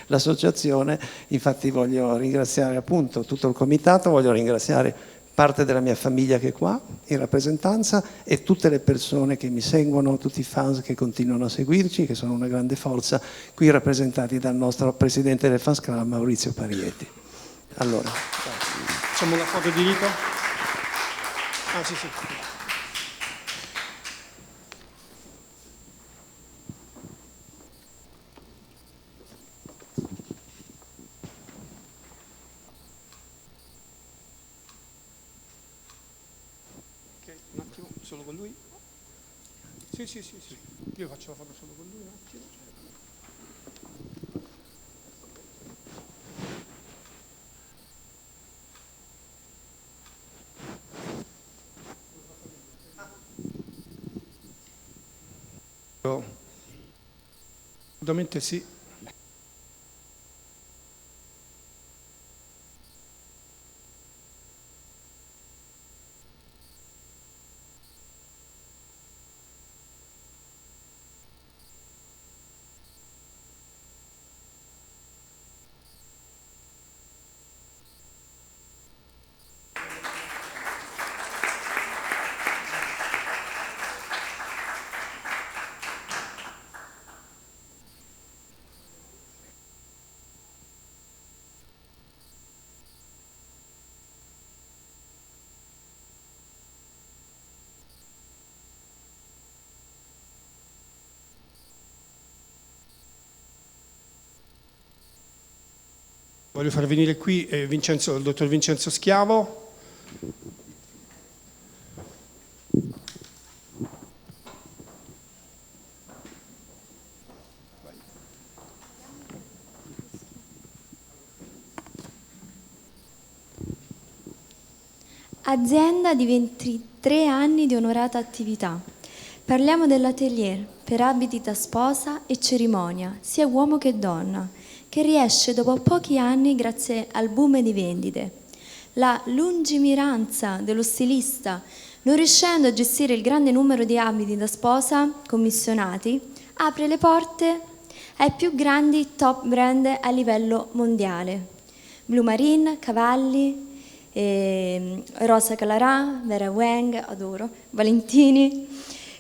l'associazione. Infatti voglio ringraziare appunto tutto il comitato, voglio ringraziare parte della mia famiglia che è qua in rappresentanza e tutte le persone che mi seguono, tutti i fans che continuano a seguirci, che sono una grande forza, qui rappresentati dal nostro presidente del Fans Club, Maurizio Parietti. Allora, facciamo una foto di rito? Ah, sì, sì. Un attimo, solo con lui? Sì, sì, sì, sì. Io faccio la foto solo con lui un attimo. Assolutamente sì. Voglio far venire qui il dottor Vincenzo Schiavo. Azienda di 23 anni di onorata attività. Parliamo dell'atelier per abiti da sposa e cerimonia, sia uomo che donna, che riesce dopo pochi anni grazie al boom di vendite. La lungimiranza dello stilista, non riuscendo a gestire il grande numero di abiti da sposa commissionati, apre le porte ai più grandi top brand a livello mondiale. Blue Marine, Cavalli, Rosa Calarà, Vera Wang, adoro, Valentini.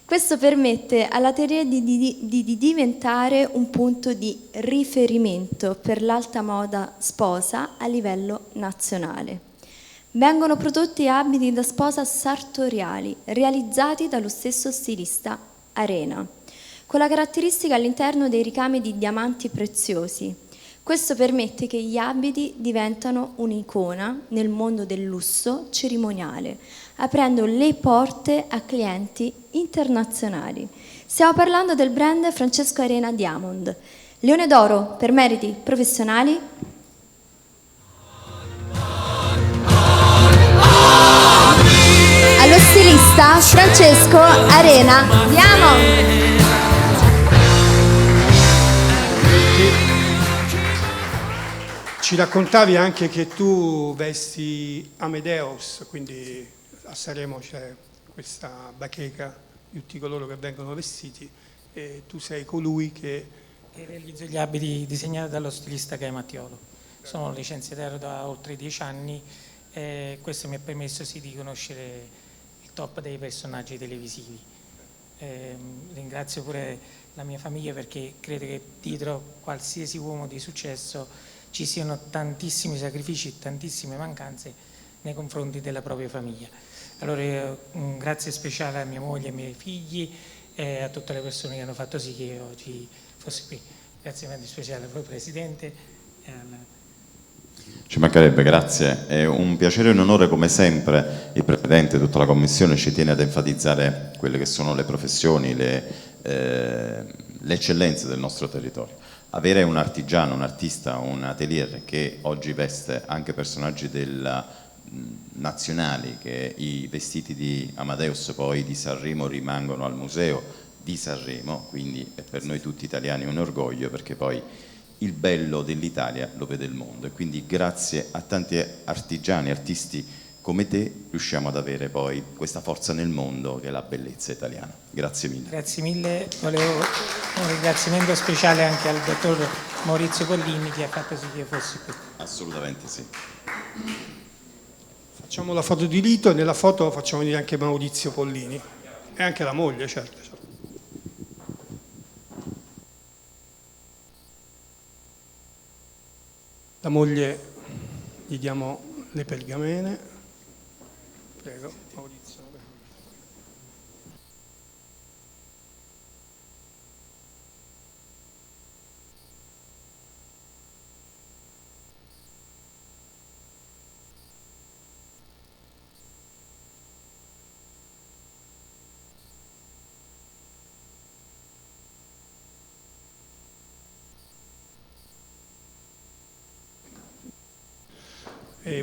Questo permette all'atelier di diventare un punto di riferimento per l'alta moda sposa a livello nazionale. Vengono prodotti abiti da sposa sartoriali, realizzati dallo stesso stilista Arena, con la caratteristica all'interno dei ricami di diamanti preziosi. Questo permette che gli abiti diventano un'icona nel mondo del lusso cerimoniale, aprendo le porte a clienti internazionali. Stiamo parlando del brand Francesco Arena Diamond. Leone d'Oro per meriti professionali. Allo stilista Francesco Arena Diamond. Ci raccontavi anche che tu vesti Amadeus, quindi a Sanremo c'è questa bacheca di tutti coloro che vengono vestiti e tu sei colui che realizzo gli abiti disegnati dallo stilista che è Mattiolo. Sono licenziatario da oltre 10 anni e questo mi ha permesso sì di conoscere il top dei personaggi televisivi. Ringrazio pure la mia famiglia perché credo che dietro qualsiasi uomo di successo ci siano tantissimi sacrifici e tantissime mancanze nei confronti della propria famiglia. Allora un grazie speciale a mia moglie, ai miei figli e a tutte le persone che hanno fatto sì che io oggi fossi qui. Grazie speciale al Presidente. Ci mancherebbe, grazie. È un piacere e un onore come sempre. Il Presidente e tutta la Commissione ci tiene ad enfatizzare quelle che sono le professioni, le eccellenze del nostro territorio. Avere un artigiano, un artista, un atelier che oggi veste anche personaggi nazionali, che i vestiti di Amadeus poi di Sanremo rimangono al museo di Sanremo, quindi è per noi tutti italiani un orgoglio perché poi il bello dell'Italia lo vede il mondo e quindi grazie a tanti artigiani, artisti come te riusciamo ad avere poi questa forza nel mondo che è la bellezza italiana. Grazie mille. Grazie mille, volevo un ringraziamento speciale anche al dottor Maurizio Pollini che ha fatto sì che io fossi qui. Assolutamente sì. Facciamo la foto di rito e nella foto facciamo venire anche Maurizio Pollini e anche la moglie, certo. La moglie gli diamo le pergamene. Prego, Maurizio.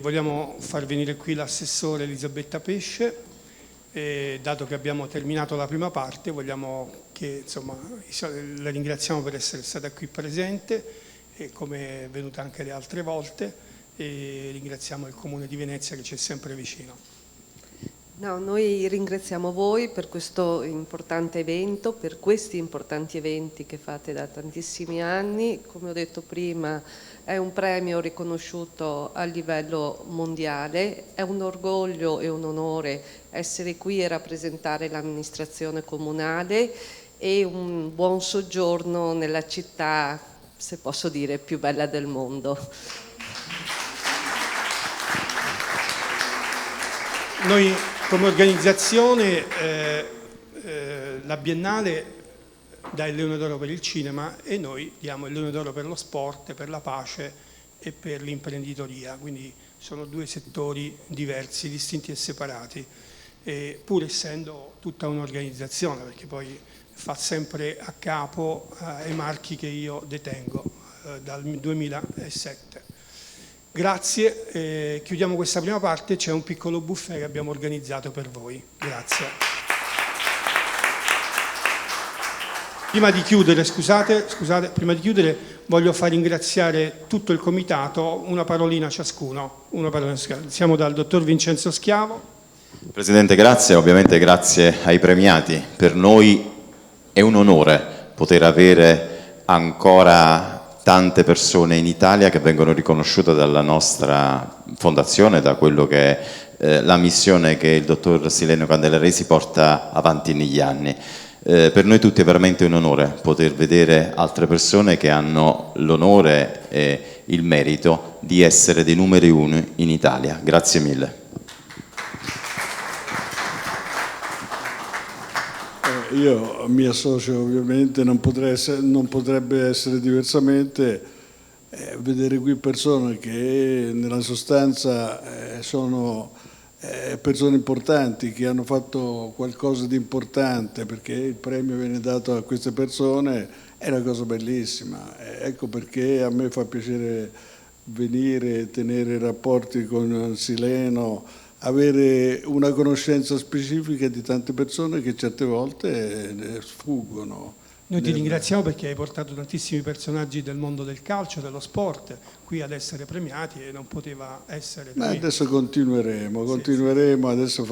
Vogliamo far venire qui l'assessore Elisabetta Pesce, dato che abbiamo terminato la prima parte, vogliamo che, insomma, la ringraziamo per essere stata qui presente, come è venuta anche le altre volte, e ringraziamo il Comune di Venezia che ci è sempre vicino. No, noi ringraziamo voi per questo importante evento, per questi importanti eventi che fate da tantissimi anni. Come ho detto prima, è un premio riconosciuto a livello mondiale, è un orgoglio e un onore essere qui e rappresentare l'amministrazione comunale e un buon soggiorno nella città, se posso dire, più bella del mondo. Noi come organizzazione la Biennale dà il Leone d'Oro per il cinema e noi diamo il Leone d'Oro per lo sport, per la pace e per l'imprenditoria, quindi sono due settori diversi, distinti e separati, pur essendo tutta un'organizzazione, perché poi fa sempre a capo ai marchi che io detengo dal 2007. Grazie, chiudiamo questa prima parte, c'è un piccolo buffet che abbiamo organizzato per voi. Grazie. Prima di chiudere, prima di chiudere voglio far ringraziare tutto il comitato, una parolina ciascuno. Iniziamo dal dottor Vincenzo Schiavo. Presidente, grazie, ovviamente grazie ai premiati. Per noi è un onore poter avere ancora tante persone in Italia che vengono riconosciute dalla nostra fondazione, da quello che è la missione che il dottor Sileno Candelaresi porta avanti negli anni. Per noi tutti è veramente un onore poter vedere altre persone che hanno l'onore e il merito di essere dei numeri uno in Italia. Grazie mille. Io mi associo, ovviamente, non potrebbe essere diversamente, vedere qui persone che nella sostanza sono persone importanti, che hanno fatto qualcosa di importante, perché il premio viene dato a queste persone, è una cosa bellissima. Ecco perché a me fa piacere venire, tenere rapporti con Sileno, avere una conoscenza specifica di tante persone che certe volte sfuggono. Noi ti ringraziamo perché hai portato tantissimi personaggi del mondo del calcio, dello sport, qui ad essere premiati e non poteva essere. Ma adesso continueremo, adesso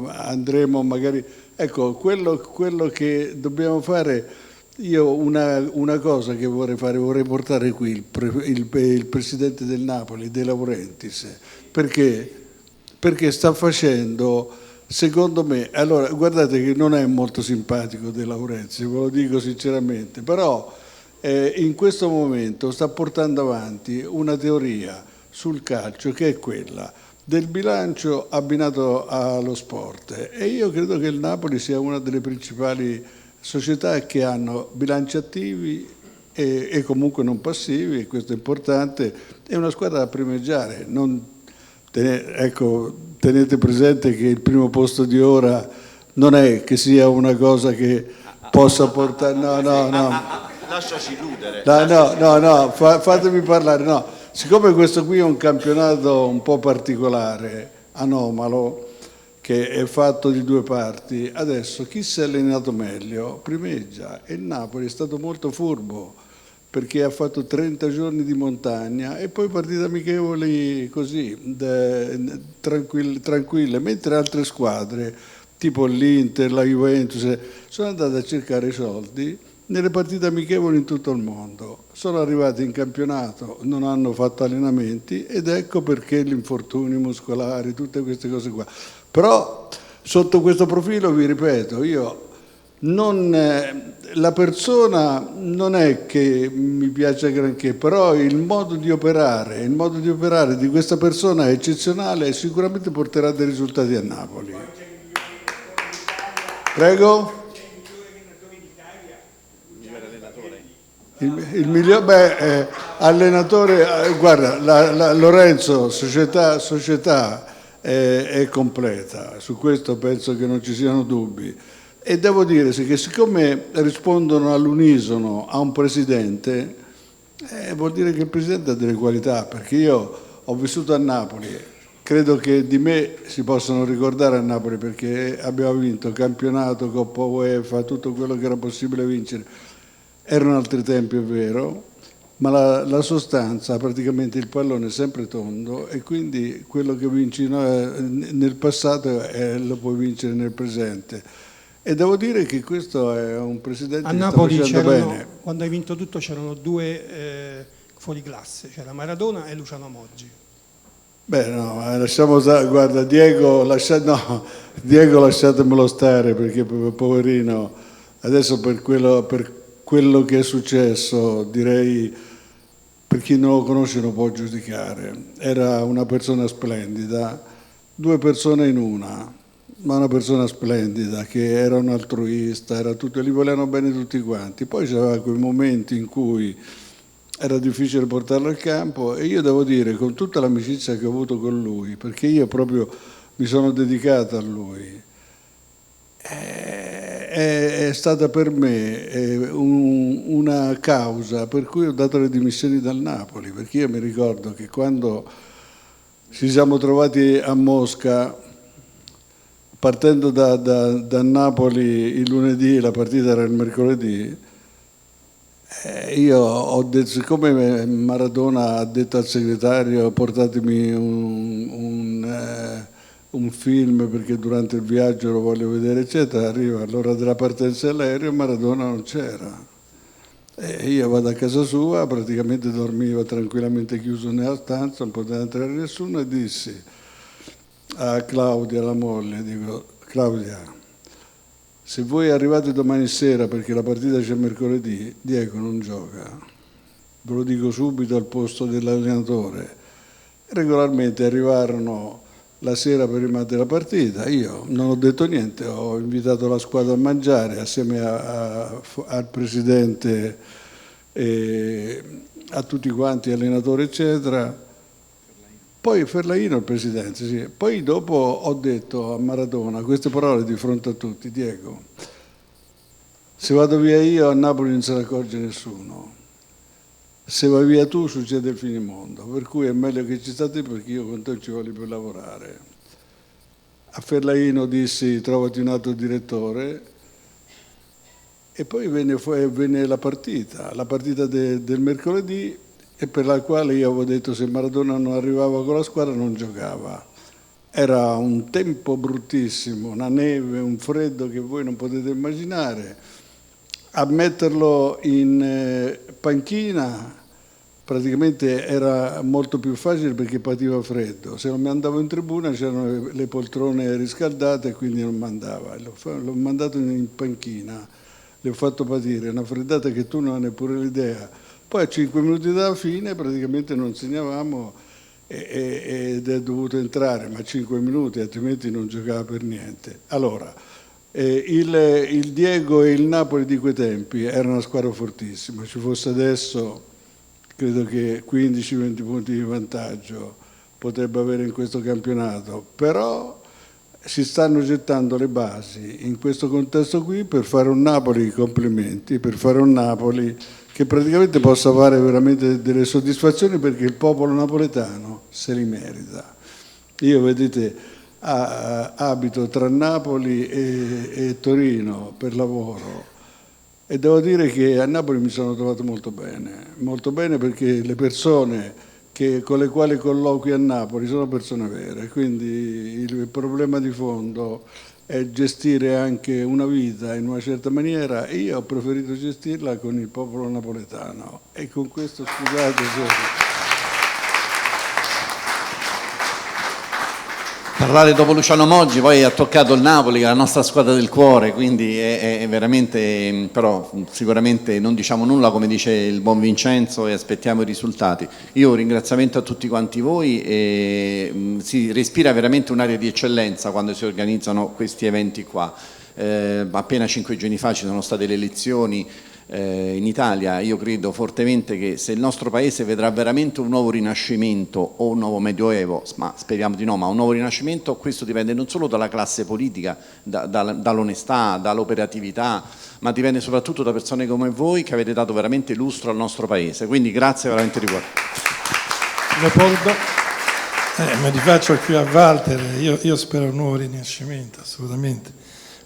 andremo magari. Ecco, quello che dobbiamo fare, io una cosa che vorrei portare qui il presidente del Napoli, De Laurentiis, perché sta facendo, secondo me, allora guardate che non è molto simpatico De Laurentiis, ve lo dico sinceramente, però in questo momento sta portando avanti una teoria sul calcio che è quella del bilancio abbinato allo sport, e io credo che il Napoli sia una delle principali società che hanno bilanci attivi e comunque non passivi, e questo è importante, è una squadra da primeggiare. Ecco, tenete presente che il primo posto di ora non è che sia una cosa che possa portare. No. Lasciaci illudere. No, fatemi parlare. No, siccome questo qui è un campionato un po' particolare, anomalo, che è fatto di due parti, adesso chi si è allenato meglio primeggia, e il Napoli è stato molto furbo, perché ha fatto 30 giorni di montagna e poi partite amichevoli così, tranquille, mentre altre squadre, tipo l'Inter, la Juventus, sono andate a cercare i soldi nelle partite amichevoli in tutto il mondo. Sono arrivati in campionato, non hanno fatto allenamenti ed ecco perché gli infortuni muscolari, tutte queste cose qua. Però sotto questo profilo vi ripeto, la persona non è che mi piace granché, però il modo di operare di questa persona è eccezionale e sicuramente porterà dei risultati a Napoli. Prego? Il miglior allenatore, guarda, Lorenzo, società è completa, su questo penso che non ci siano dubbi. E devo dire che siccome rispondono all'unisono a un presidente, vuol dire che il presidente ha delle qualità, perché io ho vissuto a Napoli, credo che di me si possano ricordare a Napoli perché abbiamo vinto campionato, Coppa UEFA, tutto quello che era possibile vincere. Erano altri tempi, è vero, ma la sostanza, praticamente il pallone è sempre tondo e quindi quello che vinci nel passato lo puoi vincere nel presente. E devo dire che questo è un presidente a che Napoli sta facendo bene. Quando hai vinto tutto c'erano due fuori classe, c'era Maradona e Luciano Moggi. Beh no, lasciamo stare, guarda Diego lasciatemelo stare perché poverino, adesso per quello che è successo direi per chi non lo conosce non può giudicare, era una persona splendida, due persone in una. Ma una persona splendida, che era un altruista, era tutto, gli volevano bene tutti quanti. Poi c'aveva quei momenti in cui era difficile portarlo al campo e io devo dire, con tutta l'amicizia che ho avuto con lui, perché io proprio mi sono dedicato a lui, è stata per me una causa per cui ho dato le dimissioni dal Napoli, perché io mi ricordo che quando ci siamo trovati a Mosca, partendo da Napoli il lunedì, la partita era il mercoledì, io ho detto, siccome Maradona ha detto al segretario portatemi un film perché durante il viaggio lo voglio vedere, eccetera, arriva all'ora della partenza dell'aereo e Maradona non c'era. E io vado a casa sua, praticamente dormiva tranquillamente chiuso nella stanza, non poteva entrare nessuno e dissi a Claudia, la moglie, dico, Claudia, se voi arrivate domani sera perché la partita c'è mercoledì, Diego non gioca, ve lo dico subito al posto dell'allenatore. Regolarmente arrivarono la sera prima della partita, io non ho detto niente, ho invitato la squadra a mangiare assieme al presidente e a tutti quanti, allenatori eccetera. Poi Ferlaino il presidente, sì. Poi dopo ho detto a Maradona queste parole di fronte a tutti, Diego, se vado via io a Napoli non se ne accorge nessuno, se vai via tu succede il finimondo, per cui è meglio che ci state perché io con te non ci voglio più lavorare. A Ferlaino dissi trovati un altro direttore e poi venne la partita del mercoledì, e per la quale io avevo detto se Maradona non arrivava con la squadra non giocava. Era un tempo bruttissimo, una neve, un freddo che voi non potete immaginare. A metterlo in panchina praticamente era molto più facile perché pativa freddo. Se non mi andavo in tribuna c'erano le poltrone riscaldate e quindi non mandava. L'ho mandato in panchina, le ho fatto patire una freddata che tu non hai neppure l'idea. Poi a 5 minuti dalla fine praticamente non segnavamo ed è dovuto entrare, ma 5 minuti, altrimenti non giocava per niente. Allora, il Diego e il Napoli di quei tempi era una squadra fortissima, ci fosse adesso credo che 15-20 punti di vantaggio potrebbe avere in questo campionato, però si stanno gettando le basi in questo contesto qui per fare un Napoli, complimenti, per fare un Napoli che praticamente possa fare veramente delle soddisfazioni perché il popolo napoletano se li merita. Io, vedete, abito tra Napoli e Torino per lavoro e devo dire che a Napoli mi sono trovato molto bene perché le persone con le quali colloqui a Napoli sono persone vere, quindi il problema di fondo è gestire anche una vita in una certa maniera e io ho preferito gestirla con il popolo napoletano e con questo, scusate se... Parlare dopo Luciano Moggi poi ha toccato il Napoli, che è la nostra squadra del cuore, quindi è veramente, però sicuramente non diciamo nulla come dice il buon Vincenzo e aspettiamo i risultati. Io un ringraziamento a tutti quanti voi e si respira veramente un'area di eccellenza quando si organizzano questi eventi qua. Appena 5 giorni fa ci sono state le elezioni in Italia. Io credo fortemente che se il nostro paese vedrà veramente un nuovo rinascimento o un nuovo medioevo, ma speriamo di no, ma un nuovo rinascimento, questo dipende non solo dalla classe politica, dall'onestà, dall'operatività, ma dipende soprattutto da persone come voi che avete dato veramente lustro al nostro paese. Quindi grazie veramente di cuore. Leopoldo? Mi rifaccio qui a Walter, io spero un nuovo rinascimento, assolutamente,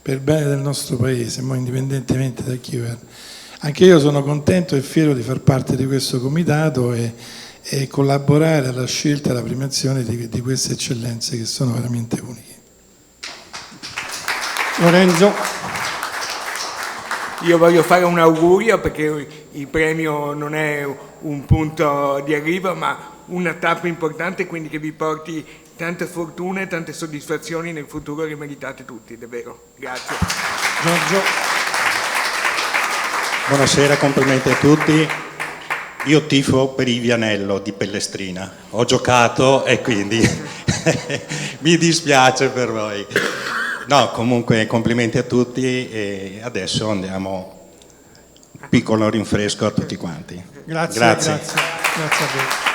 per il bene del nostro paese, ma indipendentemente da chi verrà. Anche io sono contento e fiero di far parte di questo comitato e collaborare alla scelta e alla premiazione di queste eccellenze che sono veramente uniche. Lorenzo? Io voglio fare un augurio perché il premio non è un punto di arrivo ma una tappa importante, quindi che vi porti tante fortune e tante soddisfazioni nel futuro che meritate tutti, davvero. Grazie. Giorgio? Buonasera, complimenti a tutti. Io tifo per il Vianello di Pellestrina. Ho giocato e quindi mi dispiace per voi. No, comunque complimenti a tutti e adesso andiamo un piccolo rinfresco a tutti quanti. Grazie a voi.